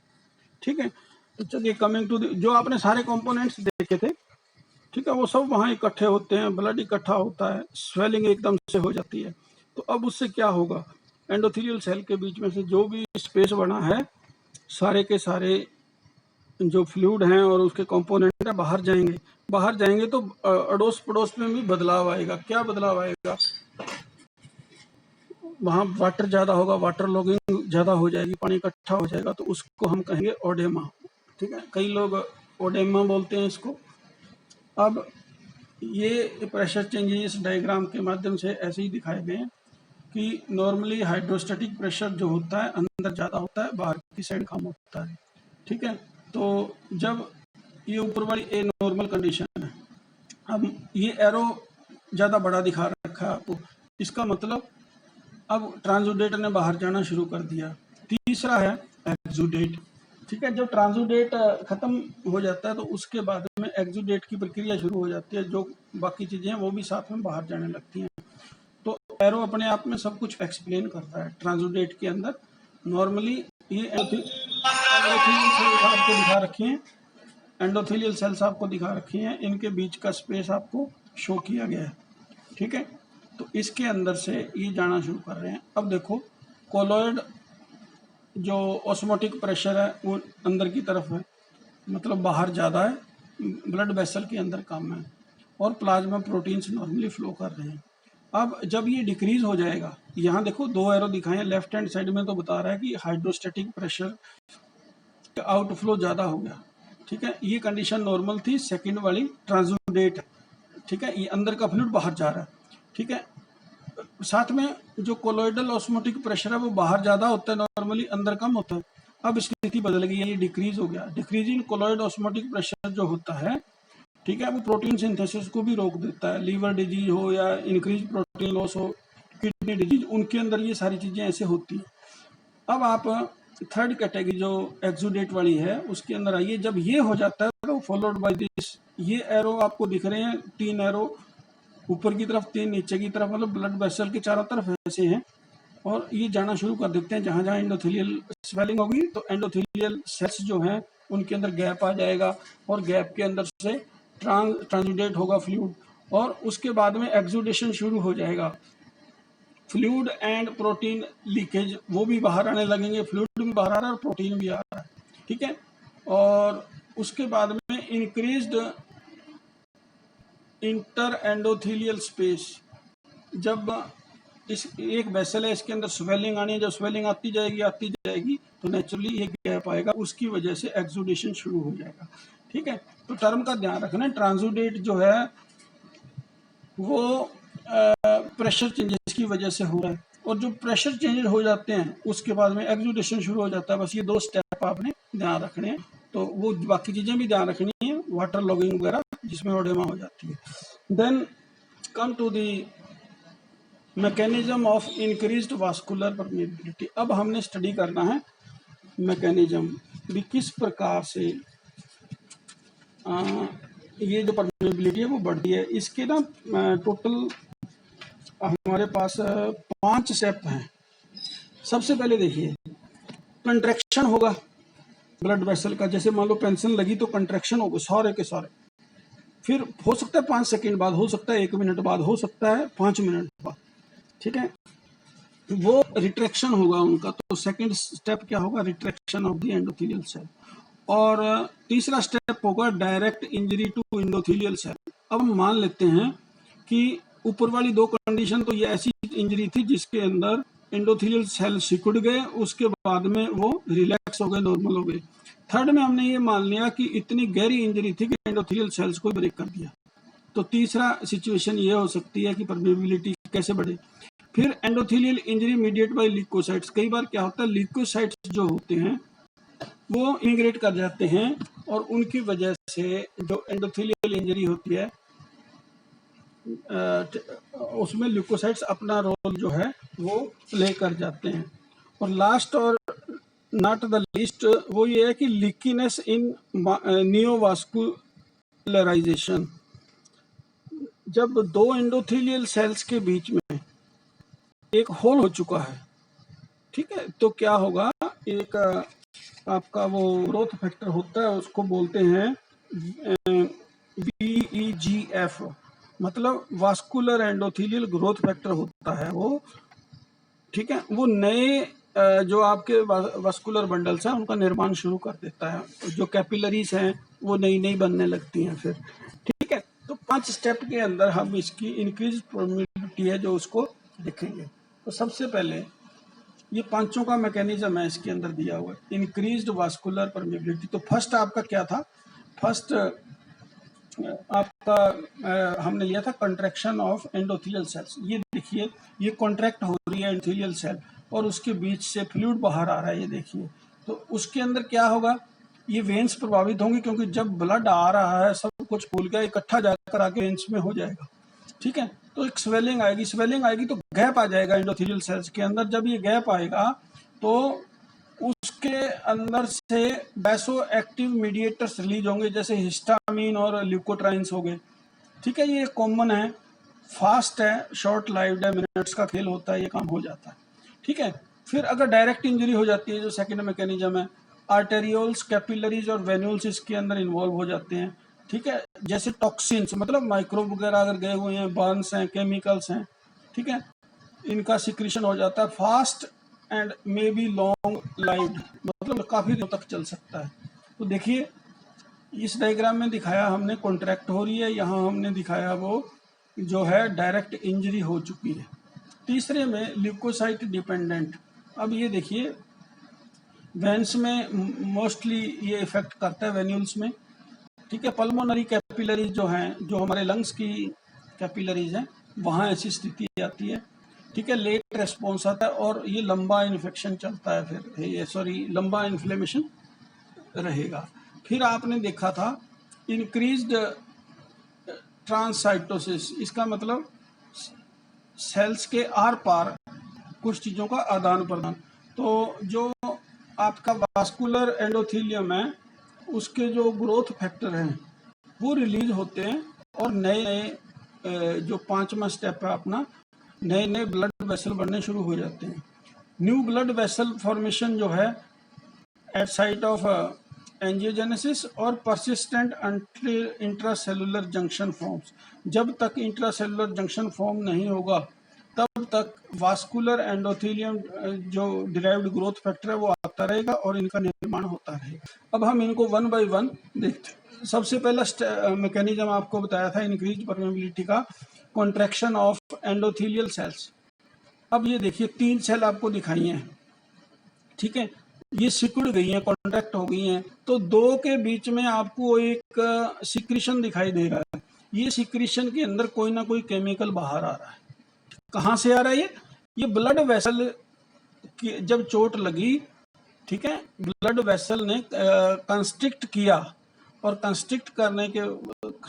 ठीक है। तो चलिए कमिंग टू जो आपने सारे कंपोनेंट्स देखे थे, ठीक है, वो सब वहाँ इकट्ठे होते हैं, ब्लड इकट्ठा होता है, स्वेलिंग एकदम से हो जाती है। तो अब उससे क्या होगा, एंडोथेलियल सेल के बीच में से जो भी स्पेस बना है सारे के सारे जो फ्लूइड हैं और उसके कंपोनेंट है बाहर जाएंगे। बाहर जाएंगे तो अड़ोस पड़ोस में भी बदलाव आएगा। क्या बदलाव आएगा, वहाँ वाटर ज़्यादा होगा, वाटर लॉगिंग ज़्यादा हो जाएगी, पानी इकट्ठा हो जाएगा, तो उसको हम कहेंगे ओडेमा, ठीक है। कई लोग ओडेमा बोलते हैं इसको। अब ये प्रेशर चेंजेस डायग्राम के माध्यम से ऐसे ही दिखाए गए हैं कि नॉर्मली हाइड्रोस्टैटिक प्रेशर जो होता है अंदर ज़्यादा होता है, बाहर की साइड कम होता है, ठीक है। तो जब ये ऊपर वाली ए नॉर्मल कंडीशन है, अब ये एरो ज़्यादा बड़ा दिखा रखा है आपको, इसका मतलब अब ट्रांसुडेट ने बाहर जाना शुरू कर दिया। तीसरा है एक्सुडेट, ठीक है। जब ट्रांसुडेट खत्म हो जाता है तो उसके बाद में एक्सुडेट की प्रक्रिया शुरू हो जाती है, जो बाकी चीज़ें हैं वो भी साथ में बाहर जाने लगती हैं। तो एरो अपने आप में सब कुछ एक्सप्लेन करता है। ट्रांसुडेट के अंदर नॉर्मली ये आपको दिखा रखी हैं, एंडोथेलियल सेल्स आपको दिखा रखी हैं, इनके बीच का स्पेस आपको शो किया गया है, ठीक है। तो इसके अंदर से ये जाना शुरू कर रहे हैं। अब देखो कोलॉइड जो ऑस्मोटिक प्रेशर है वो अंदर की तरफ है, मतलब बाहर ज़्यादा है, ब्लड वेसल के अंदर कम है, और प्लाज्मा प्रोटीन्स नॉर्मली फ्लो कर रहे हैं। अब जब ये डिक्रीज हो जाएगा, यहाँ देखो दो एरो दिखाए हैं, लेफ्ट हैंड साइड में तो बता रहा है कि हाइड्रोस्टैटिक प्रेशर आउटफ्लो ज़्यादा हो गया, ठीक है। ये कंडीशन नॉर्मल थी, सेकंड वाली ट्रांसुडेट, ठीक है, ये अंदर का फ्लूइड बाहर जा रहा है, ठीक है। साथ में जो कोलोइडल ऑस्मोटिक प्रेशर है वो बाहर ज़्यादा होता है नॉर्मली, अंदर कम होता है। अब स्थिति बदल गई है, ये डिक्रीज हो गया। Decrease in colloid osmotic pressure जो होता है, ठीक है, वो प्रोटीन सिंथेसिस को भी रोक देता है। लीवर डिजीज हो या इंक्रीज प्रोटीन लॉस हो, किडनी डिजीज, उनके अंदर ये सारी चीज़ें ऐसे होती हैं। अब आप थर्ड कैटेगरी जो एक्सुडेट वाली है उसके अंदर आइए। जब ये हो जाता है तो फॉलोड बाय दिस, ये एरो आपको दिख रहे हैं, 3 एरो, ऊपर की तरफ 3, नीचे की तरफ, मतलब ब्लड वेसल के चारों तरफ ऐसे हैं, और ये जाना शुरू कर देते हैं। जहाँ जहाँ एंडोथेलियल स्वेलिंग होगी तो एंडोथेलियल सेल्स जो हैं उनके अंदर गैप आ जाएगा, और गैप के अंदर से ट्रांसुडेट होगा फ्लूइड, और उसके बाद में एक्सुडेशन शुरू हो जाएगा। फ्लूइड एंड प्रोटीन लीकेज वो भी बाहर आने लगेंगे, फ्लूइड भी बाहर आ रहा है और प्रोटीन भी आ रहा है, ठीक है। और उसके बाद में इंटर एंडोथीलियल स्पेस, जब इस एक वेसल है, इसके अंदर स्वेलिंग आनी है, जब स्वेलिंग आती जाएगी तो नेचुरली ये गैप आएगा, उसकी वजह से एक्सुडेशन शुरू हो जाएगा। ठीक है, तो टर्म का ध्यान रखना, ट्रांसुडेट जो है वो प्रेशर चेंजेस की वजह से हो रहा है, और जो प्रेशर चेंजेस हो जाते हैं उसके बाद में एक्सुडेशन शुरू हो जाता है। बस ये 2 स्टेप आपने ध्यान रखने हैं, तो वो बाकी चीज़ें भी ध्यान रखनी है, वाटर लॉगिंग वगैरह जिसमें ओडेमा हो जाती है। Then come to the mechanism of increased vascular permeability. अब हमने स्टडी करना है मैकेनिज्म भी, किस प्रकार से ये जो परमेबिलिटी है वो बढ़ती है। इसके ना टोटल हमारे पास 5 स्टेप हैं। सबसे पहले देखिए, कंट्रैक्शन होगा ब्लड वेसल का, जैसे मान लो पेंसिल लगी तो कंट्रैक्शन होगा सारे के सारे, फिर हो सकता है 5 सेकेंड बाद, हो सकता है 1 मिनट बाद, हो सकता है 5 मिनट बाद। ठीक है, वो रिट्रैक्शन होगा उनका। तो सेकंड स्टेप क्या होगा, retraction of the endothelial cell. और तीसरा स्टेप होगा direct injury to endothelial cell. अब हम मान लेते हैं कि ऊपर वाली 2 कंडीशन तो ये ऐसी इंजरी थी जिसके अंदर एंडोथेलियल सेल सिकुड़ गए, उसके बाद में वो रिलैक्स हो गए, नॉर्मल हो गए। थर्ड में हमने ये मान लिया कि इतनी गहरी इंजरी थी कि एंडोथेलियल सेल्स को ब्रेक कर दिया। तो तीसरा सिचुएशन ये हो सकती है कि परमेबिलिटी कैसे बढ़े। फिर endothelial injury mediate by leukocytes. कई बार क्या होता है, ल्यूकोसाइट्स जो होते हैं वो इमिग्रेट कर जाते हैं, और उनकी वजह से जो एंडोथेलियल इंजरी होती है उसमें ल्यूकोसाइट्स अपना रोल जो है वो प्ले कर जाते हैं। और लास्ट और नॉट द लीस्ट वो ये है कि लीकीनेस इन नियोवास्कुलराइजेशन। जब 2 एंडोथेलियल सेल्स के बीच में एक होल हो चुका है, ठीक है, तो क्या होगा, एक आपका वो ग्रोथ फैक्टर होता है, उसको बोलते हैं VEGF, मतलब वास्कुलर एंडोथेलियल ग्रोथ फैक्टर होता है वो। ठीक है, वो नए जो आपके वास्कुलर बंडल्स हैं उनका निर्माण शुरू कर देता है, जो कैपिलरीज हैं वो नई नई बनने लगती हैं फिर। ठीक है, तो 5 स्टेप के अंदर हम इसकी इंक्रीज परमेबिलिटी है जो उसको देखेंगे। तो सबसे पहले ये 5 का मैकेनिज्म है इसके अंदर दिया हुआ है, इंक्रीज्ड वास्कुलर परमेबिलिटी। तो फर्स्ट आपका क्या था, फर्स्ट आपका हमने लिया था कंट्रैक्शन ऑफ एंडोथेलियल सेल्स। ये देखिए, ये कॉन्ट्रैक्ट हो रही है एंडोथेलियल सेल और उसके बीच से फ्लूइड बाहर आ रहा है, ये देखिए। तो उसके अंदर क्या होगा, ये वेन्स प्रभावित होंगी, क्योंकि जब ब्लड आ रहा है सब कुछ फूल गया, इकट्ठा जाकर आगे वेन्स में हो जाएगा। ठीक है, तो एक स्वेलिंग आएगी तो गैप आ जाएगा एंडोथेलियल सेल्स के अंदर। जब ये गैप आएगा तो उसके अंदर से वैसो एक्टिव मीडिएटर्स रिलीज होंगे, जैसे हिस्टामिन और ल्यूकोट्राइन्स हो गए। ठीक है, ये कॉमन है, फास्ट है, शॉर्ट लाइव्ड है, मिनट्स का खेल होता है, ये काम हो जाता है। ठीक है, फिर अगर डायरेक्ट इंजरी हो जाती है, जो सेकेंड मैकेनिज्म है, आर्टेरियोल्स, कैपिलरीज और वेन्यूल्स इसके अंदर इन्वॉल्व हो जाते हैं। ठीक है, जैसे टॉक्सिन्स, मतलब माइक्रोब वगैरह अगर गए हुए हैं, बर्न्स हैं, केमिकल्स हैं, ठीक है, इनका सिक्रीशन हो जाता है। Fast and may be long lived, मतलब काफ़ी दिनों तक चल सकता है। तो देखिए, इस डायग्राम में दिखाया हमने कॉन्ट्रैक्ट हो रही है, यहाँ हमने दिखाया वो जो है डायरेक्ट इंजरी हो चुकी है। तीसरे में ल्यूकोसाइट डिपेंडेंट। अब ये देखिए, वेन्स में मोस्टली ये इफेक्ट करता है, वेन्यूल्स में। ठीक है, पल्मोनरी कैपिलरीज जो हैं, जो हमारे लंग्स की कैपिलरीज हैं, वहाँ ऐसी स्थिति आती है। ठीक है, लेट रेस्पॉन्स आता है और ये लंबा इन्फेक्शन चलता है, फिर ये लंबा इन्फ्लेमेशन रहेगा। फिर आपने देखा था इंक्रीज्ड ट्रांससाइटोसिस, इसका मतलब सेल्स के आर पार कुछ चीज़ों का आदान प्रदान। तो जो आपका वास्कुलर एंडोथेलियम है उसके जो ग्रोथ फैक्टर हैं वो रिलीज होते हैं, और नए नए जो 5वां स्टेप है अपना, नए नए ब्लड वेसल बनने शुरू हो जाते हैं। न्यू ब्लड वेसल फॉर्मेशन जो है एट साइट ऑफ एंजियोजेनेसिस और परसिस्टेंट इंट्रासेलुलर जंक्शन फॉर्म्स। जब तक इंट्रासेलुलर जंक्शन फॉर्म नहीं होगा तब तक वास्कुलर एंडोथेलियम जो डिराइव्ड ग्रोथ फैक्टर है वो आता रहेगा और इनका निर्माण होता रहेगा। अब हम इनको वन बाय वन देखते हैं। सबसे पहला मैकेनिज्म आपको बताया था इंक्रीज परमेबिलिटी का, कॉन्ट्रैक्शन ऑफ एंडोथेलियल सेल्स। अब ये देखिए 3 सेल आपको दिखाई हैं, ठीक है, ये सिकुड़ गई हैं, कॉन्ट्रैक्ट हो गई हैं, तो 2 के बीच में आपको एक सिक्रीशन दिखाई दे रहा है। ये सिक्रीशन के अंदर कोई ना कोई केमिकल बाहर आ रहा है। कहाँ से आ रहा है ये ब्लड वेसल की जब चोट लगी, ठीक है, ब्लड वेसल ने कंस्ट्रिक्ट किया और कंस्ट्रिक्ट करने के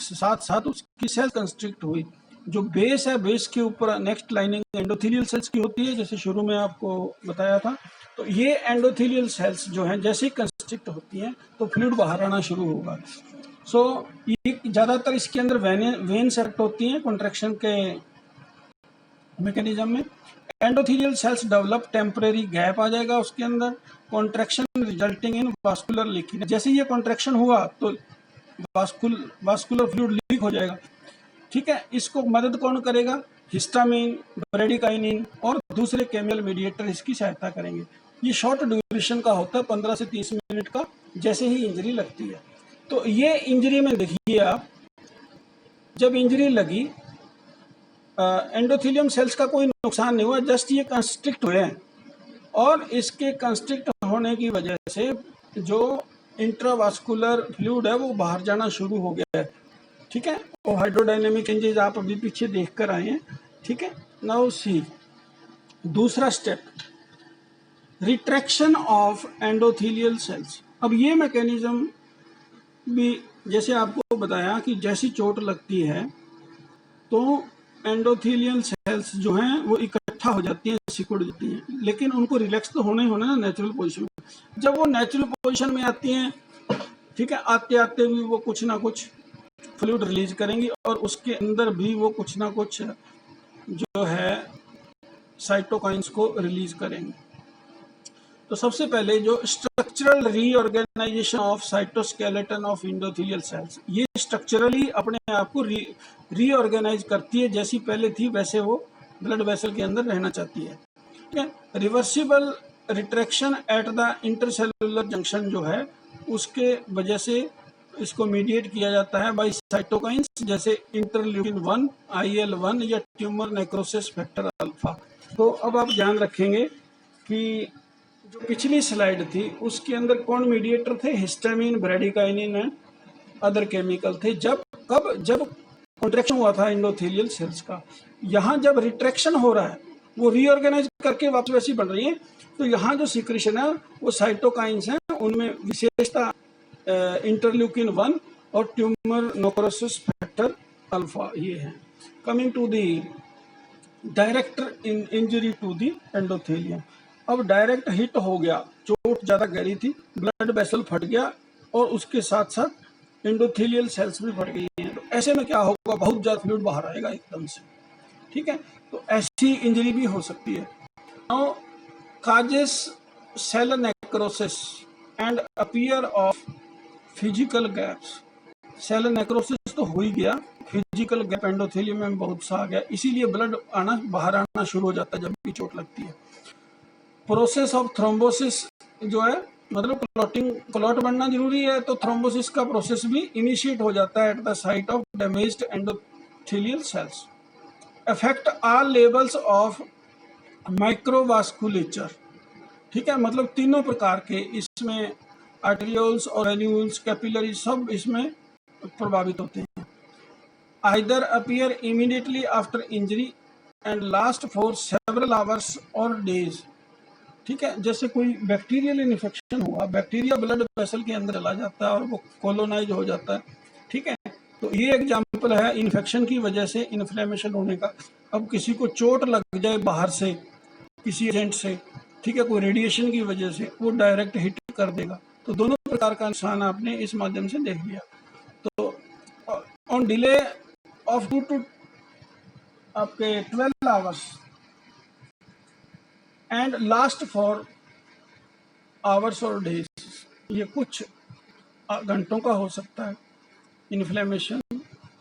साथ साथ उसकी सेल कंस्ट्रिक्ट हुई। जो बेस है, बेस के ऊपर नेक्स्ट लाइनिंग एंडोथेलियल सेल्स की होती है, जैसे शुरू में आपको बताया था। तो ये एंडोथेलियल सेल्स जो हैं जैसे ही कंस्ट्रिक्ट होती हैं तो फ्लूइड बाहर आना शुरू होगा। सो ये ज़्यादातर इसके अंदर वेन सेट होती हैं कॉन्ट्रैक्शन के मैकेनिज्म में। Endothelial cells develop, temporary gap आ जाएगा उसके अंदर, contraction resulting in vascular leaking. जैसे ये कॉन्ट्रैक्शन हुआ तो वास्कुलर फ्लूइड लीक हो जाएगा, ठीक है। इसको मदद कौन करेगा? हिस्टामिन, ब्रेडिकाइनिन और दूसरे केमिकल मीडिएटर इसकी सहायता करेंगे। ये शॉर्ट ड्यूरेशन का होता है, 15 से 30 मिनट का, जैसे ही इंजरी लगती है। तो ये इंजरी में देखिए आप, जब इंजरी लगी एंडोथेलियम सेल्स का कोई नुकसान नहीं हुआ, जस्ट ये कंस्ट्रिक्ट हुए हैं और इसके कंस्ट्रिक्ट होने की वजह से जो इंट्रावास्कुलर फ्लूइड है वो बाहर जाना शुरू हो गया है, ठीक है। और हाइड्रोडायनेमिक चेंजेस आप अभी पीछे देख कर आए हैं, ठीक है। नाउ सी दूसरा step, retraction of endothelial cells. अब ये मैकेनिज्म भी जैसे आपको बताया कि जैसी चोट लगती है तो एंडोथेलियल सेल्स जो हैं वो इकट्ठा हो जाती हैं, सिकुड़ जाती हैं, लेकिन उनको रिलैक्स तो होना ही होना ना नेचुरल पोजीशन में। जब वो नेचुरल पोजीशन में आती हैं, ठीक है, आते आते भी वो कुछ ना कुछ फ्लूइड रिलीज करेंगी और उसके अंदर भी वो कुछ ना कुछ जो है साइटोकाइंस को रिलीज करेंगे। तो सबसे पहले जो structural reorganisation of cytoskeleton of endothelial cells, ये स्ट्रक्चरली अपने आप को रीऑर्गेनाइज करती है, जैसी पहले थी वैसे वो ब्लड वेसल के अंदर रहना चाहती है, ठीक है। Reversible retraction at the intercellular junction जो है उसके वजह से इसको मीडिएट किया जाता है बाय साइटोकाइंस, जैसे इंटरल्यूकिन 1, IL-1 या ट्यूमर नेक्रोसिस फैक्टर अल्फा। तो अब आप ध्यान रखेंगे कि जो पिछली स्लाइड थी उसके अंदर कौन मीडिएटर थे? Histamine, bradykinin and other chemical थे। जब कॉन्ट्रैक्शन हुआ था एंडोथेलियल सेल्स का, यहाँ जब रिट्रैक्शन हो रहा है वो रीऑर्गेनाइज करके वापस वैसी बन रही है, तो यहाँ जो सिक्रीशन है वो साइटोकाइंस हैं, उनमें विशेषता इंटरल्यूकिन 1 और ट्यूमर नेक्रोसिस फैक्टर अल्फा ये है। Coming to the direct injury to the endothelium. अब डायरेक्ट हिट हो गया, चोट ज़्यादा गहरी थी, ब्लड वेसल फट गया और उसके साथ साथ एंडोथेलियल सेल्स भी फट गई हैं। तो ऐसे में क्या होगा? बहुत ज़्यादा फ्लूइड बाहर आएगा एकदम से, ठीक है। तो ऐसी इंजरी भी हो सकती है। Now causes cell necrosis and appear of physical gaps. Cell necrosis तो हो ही गया, फिजिकल गैप एंडोथेलियम में बहुत सा आ गया, इसीलिए ब्लड आना बाहर आना शुरू हो जाता है जब भी चोट लगती है। प्रोसेस ऑफ थ्रोम्बोसिस जो है, मतलब क्लॉट बनना जरूरी है, तो थ्रोम्बोसिस का प्रोसेस भी इनिशिएट हो जाता है at the site of damaged endothelial cells. Affect all levels of microvasculature, ठीक है, मतलब तीनों प्रकार के इसमें आर्टेरियोल्स और एन्यूल्स, कैपिलरी सब इसमें प्रभावित होते हैं। Either appear immediately after injury and last for several hours और डेज, ठीक है। जैसे कोई बैक्टीरियल इन्फेक्शन हुआ, बैक्टीरिया ब्लड वेसल के अंदर चला जाता है और वो कोलोनाइज हो जाता है, ठीक है। तो ये एग्जाम्पल है इन्फेक्शन की वजह से इन्फ्लेमेशन होने का। अब किसी को चोट लग जाए बाहर से किसी एजेंट से, ठीक है, कोई रेडिएशन की वजह से, वो डायरेक्ट हिट कर देगा। तो दोनों प्रकार का नुकसान आपने इस माध्यम से देख लिया। तो ऑन डिले ऑफ 2 to आपके 12 hours and last for hours और डेज, ये कुछ घंटों का हो सकता है इन्फ्लेमेशन,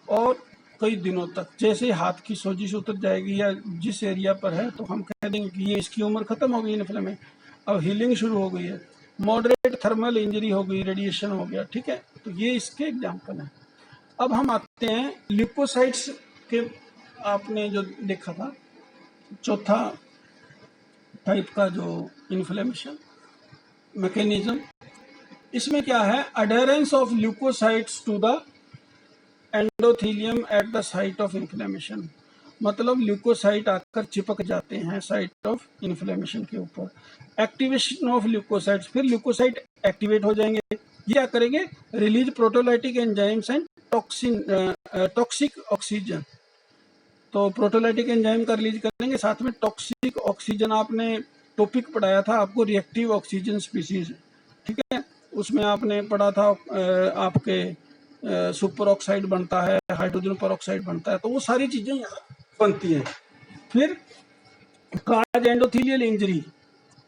और कई दिनों तक। जैसे हाथ की सोजिश उतर जाएगी या जिस एरिया पर है तो हम कह देंगे कि ये इसकी उम्र खत्म हो गई, इन्फ्लेमेशन, अब हीलिंग शुरू हो गई है। मॉडरेट थर्मल इंजरी हो गई, रेडिएशन हो गया, ठीक है। तो ये इसके एग्जाम्पल हैं। अब हम आते हैं ल्यूकोसाइट्स के, आपने जो देखा था चौथा टाइप का जो इन्फ्लेमेशन मैकेनिज्म, इसमें क्या है, adherence of leukocytes to the endothelium at the site of inflammation. मतलब ल्यूकोसाइट आकर चिपक जाते हैं साइट ऑफ इन्फ्लेमेशन के ऊपर। एक्टिवेशन ऑफ ल्यूकोसाइट्स, फिर ल्यूकोसाइट एक्टिवेट हो जाएंगे, ये क्या करेंगे, release proteolytic enzymes and toxic oxygen. तो प्रोटोलाइटिक एंजाइम का रिलीज करेंगे, साथ में टॉक्सिक ऑक्सीजन। आपने टॉपिक पढ़ाया था आपको रिएक्टिव ऑक्सीजन स्पीसीज, ठीक है, उसमें आपने पढ़ा था आपके सुपर ऑक्साइड बनता है, हाइड्रोजन पर ऑक्साइड बनता है, तो वो सारी चीजें यहाँ बनती हैं। फिर cause endothelial injury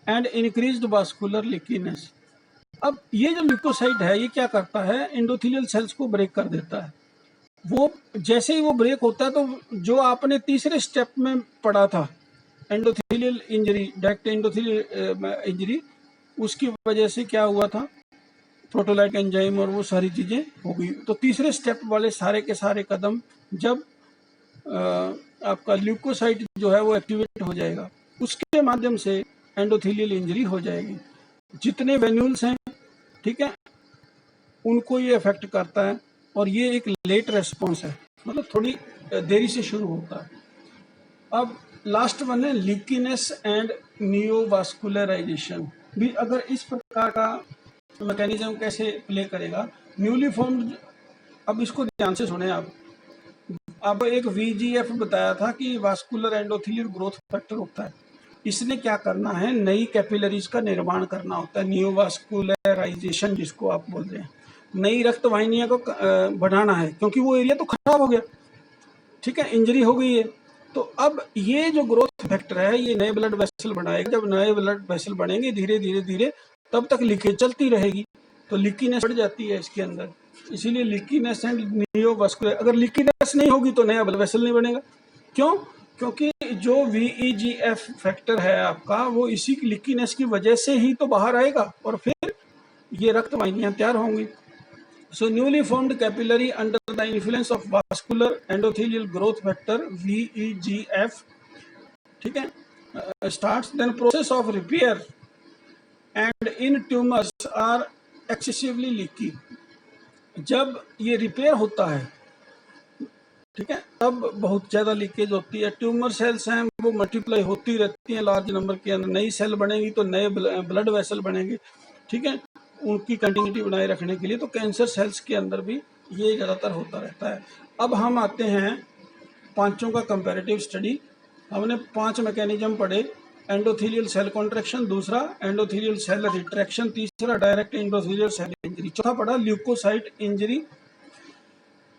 and increased vascular leakiness. अब ये जो ल्यूकोसाइट है ये क्या करता है, एंडोथेलियल सेल्स को ब्रेक कर देता है। वो जैसे ही वो ब्रेक होता है तो जो आपने तीसरे स्टेप में पढ़ा था endothelial injury, direct endothelial injury, उसकी वजह से क्या हुआ था, प्रोटोलाइट एंजाइम और वो सारी चीजें हो गई। तो तीसरे स्टेप वाले सारे के सारे कदम जब आपका ल्यूकोसाइट जो है वो एक्टिवेट हो जाएगा, उसके माध्यम से एंडोथेलियल इंजरी हो जाएगी। जितने वेन्यूल्स हैं, ठीक है, उनको ये अफेक्ट करता है और ये एक लेट रेस्पॉन्स है, मतलब थोड़ी देरी से शुरू होता है। अब लास्ट वन है लीकीनेस एंड नियोवास्कुलराइजेशन भी। अगर इस प्रकार का मैकेनिज्म कैसे प्ले करेगा, न्यूली फॉर्म्ड, अब इसको ध्यान से सुने आप। अब एक VGF बताया था कि वास्कुलर एंडोथेलियल ग्रोथ फैक्टर होता है, इसने क्या करना है, नई कैपिलरीज का निर्माण करना होता है, नियोवास्कुलराइजेशन जिसको आप बोल रहे हैं। नई रक्त वाहिनियों को बढ़ाना है, क्योंकि वो एरिया तो खराब हो गया, ठीक है, इंजरी हो गई है। तो अब ये जो ग्रोथ फैक्टर है ये नए ब्लड वेसल बनाएगा। जब नए ब्लड वेसल बनेंगे धीरे धीरे धीरे, तब तक लीकेज चलती रहेगी, तो लीकीनेस बढ़ जाती है इसके अंदर। इसीलिए लीकीनेस एंड नियोवास्कुलर, अगर लीकीनेस नहीं होगी तो नया ब्लड वेसल नहीं बनेगा। क्यों? क्योंकि जो VEGF फैक्टर है आपका, वो इसी लीकीनेस की वजह से ही तो बाहर आएगा और फिर ये रक्त वाहिनियां तैयार होंगी। So newly formed capillary under the influence of vascular endothelial growth factor VEGF, ठीक है, starts then process of repair and in tumors are excessively leaky। जब ये रिपेयर होता है, ठीक है, तब बहुत ज़्यादा लीकेज होती है। ट्यूमर सेल्स हैं वो मल्टीप्लाई होती रहती हैं लार्ज नंबर के अंदर, नई सेल बनेगी तो नए ब्लड वेसल बनेंगे, ठीक है, उनकी कंटिन्यूटी बनाए रखने के लिए। तो कैंसर सेल्स के अंदर भी ये ज़्यादातर होता रहता है। अब हम आते हैं पांचों का कंपैरेटिव स्टडी। हमने 5 मैकेनिज्म पढ़े, एंडोथेलियल सेल कॉन्ट्रैक्शन, दूसरा एंडोथेलियल सेल रिट्रैक्शन, तीसरा डायरेक्ट एंडोथेलियल सेल इंजरी, चौथा पढ़ा ल्यूकोसाइट इंजरी,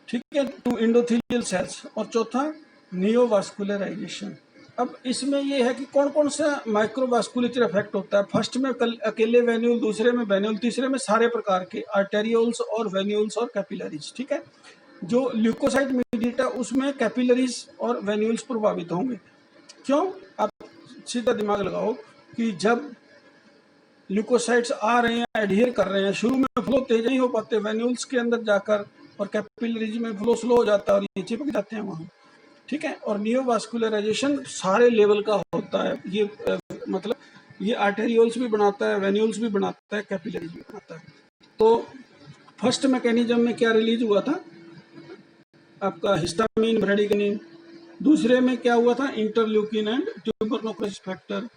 ठीक है, टू एंडोथेलियल सेल्स, और चौथा नियोवास्कुलराइजेशन। अब इसमें ये है कि कौन कौन सा माइक्रोवास्कुलेचर इफेक्ट होता है। फर्स्ट में अकेले वेन्यूल, दूसरे में वेन्यूल, तीसरे में सारे प्रकार के आर्टेरियोल्स और वेन्यूल्स और कैपिलरीज, ठीक है। जो ल्यूकोसाइट मीडिएट है उसमें कैपिलरीज और वेन्यूल्स प्रभावित होंगे। क्यों? आप सीधा दिमाग लगाओ कि जब ल्यूकोसाइट्स आ रहे हैं, एडहियर कर रहे हैं, शुरू में फ्लो तेज नहीं हो पाते वेन्यूल्स के अंदर जाकर, और कैपिलरीज में फ्लो स्लो हो जाता है और ये चिपक जाते हैं वहाँ, ठीक है। और नियोवास्कुलराइजेशन सारे लेवल का होता है, ये मतलब ये आर्टेरियोल्स भी बनाता है, वेन्यूल्स भी बनाता है, कैपिलरीज भी बनाता है। तो फर्स्ट मैकेनिज्म में क्या रिलीज हुआ था आपका, हिस्टामिन, ब्रेडिकनिन। दूसरे में क्या हुआ था, इंटरल्यूकिन एंड ट्यूबरकुलोसिस फैक्टर।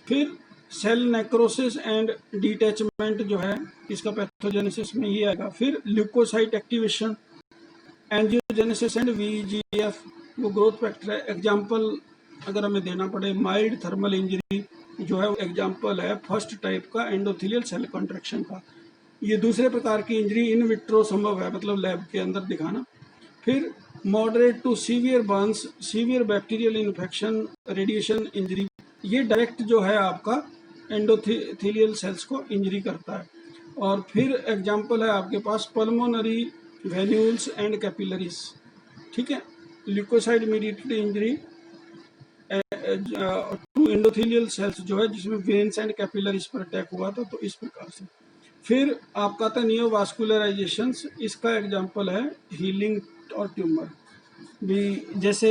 फिर सेल नेक्रोसिस एंड डिटैचमेंट जो है इसका पैथोजेनेसिस में ये आएगा। फिर leukocyte activation, angiogenesis and VEGF वो ग्रोथ फैक्टर है। एग्जाम्पल अगर हमें देना पड़े, माइल्ड थर्मल इंजरी जो है एग्जाम्पल है फर्स्ट टाइप का एंडोथेलियल सेल कॉन्ट्रैक्शन का। ये दूसरे प्रकार की इंजरी इन विट्रो संभव है, मतलब लैब के अंदर दिखाना। फिर moderate to severe burns, severe bacterial infection, radiation injury, ये डायरेक्ट जो है आपका एंडोथेलियल सेल्स को इंजरी करता है। और फिर एग्जाम्पल है आपके पास पल्मोनरी, वेन्यूल्स एंड कैपिलरीज, ठीक है। Leukocyte mediated injury to endothelial cells जो है, जिसमें वेन्स एंड कैपिलरीज पर अटैक हुआ था, तो इस प्रकार से। फिर आपका था नियोवास्कुलराइजेशन, इसका एग्जांपल है हीलिंग और ट्यूमर भी। जैसे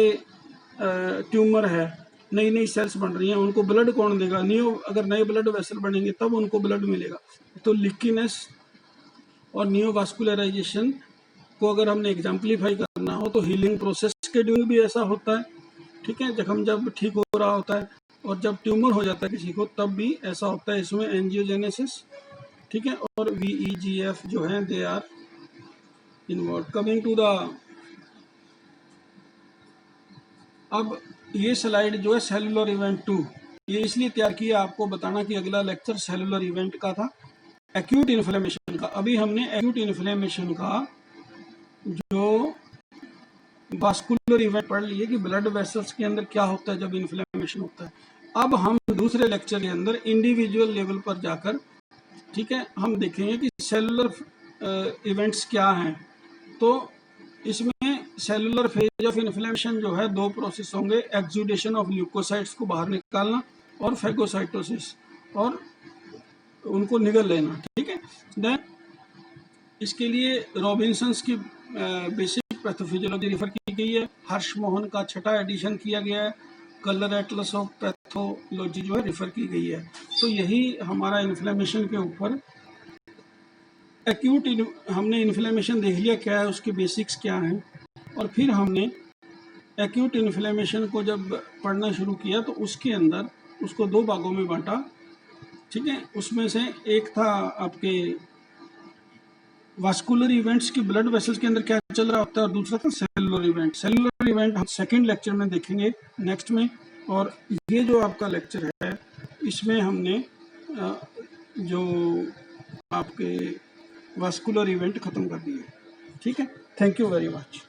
ट्यूमर है, नई नई सेल्स बन रही हैं, उनको ब्लड कौन देगा? अगर नए ब्लड वेसल बनेंगे तब उनको ब्लड मिलेगा। तो लिक्कीनेस और नियोवास्कुलराइजेशन को अगर हमने एग्जाम्पलीफाई करना हो तो हीलिंग प्रोसेस के ड्यूरिंग भी ऐसा होता है, ठीक है, जख्म जब ठीक हो रहा होता है, और जब ट्यूमर हो जाता है किसी को तब भी ऐसा होता है। इसमें एंजियोजेनेसिस, ठीक है, और VEGF जो है they are involve. Coming to the, अब ये स्लाइड जो है सेलुलर इवेंट 2, ये इसलिए तैयार किया आपको बताना कि अगला लेक्चर सेलुलर इवेंट का था, एक्यूट इन्फ्लेमेशन का। अभी हमने एक्यूट इन्फ्लेमेशन का जो वास्कुलर इवेंट पढ़ लिए कि ब्लड वेसल्स के अंदर क्या होता है जब इन्फ्लेमेशन होता है। अब हम दूसरे लेक्चर के अंदर इंडिविजुअल लेवल पर जाकर, ठीक है, हम देखेंगे कि सेलुलर इवेंट्स क्या हैं। तो इसमें सेलुलर फेज ऑफ इन्फ्लेमेशन जो है, दो प्रोसेस होंगे, एक्सुडेशन ऑफ ल्यूकोसाइट्स को बाहर निकालना और फेगोसाइटोसिस, और उनको निगल लेना, ठीक है। देन इसके लिए रॉबिन्सन्स की बेसिक पैथोफिजियोलॉजी रिफर की गई है, हर्ष मोहन का छठा एडिशन किया गया है, कलर एटलस ऑफ पैथोलॉजी जो है रिफर की गई है। तो यही हमारा इन्फ्लेमेशन के ऊपर एक्यूट, हमने इन्फ्लेमेशन देख लिया क्या है, उसके बेसिक्स क्या हैं, और फिर हमने एक्यूट इन्फ्लेमेशन को जब पढ़ना शुरू किया तो उसके अंदर उसको दो भागों में बांटा, ठीक है। उसमें से एक था आपके वास्कुलर इवेंट्स की, ब्लड वेसल्स के अंदर क्या चल रहा होता है, और दूसरा था सेलुलर इवेंट। सेलुलर इवेंट हम सेकंड लेक्चर में देखेंगे, नेक्स्ट में। और ये जो आपका लेक्चर है इसमें हमने जो आपके वास्कुलर इवेंट खत्म कर दिए, ठीक है। Thank you very much.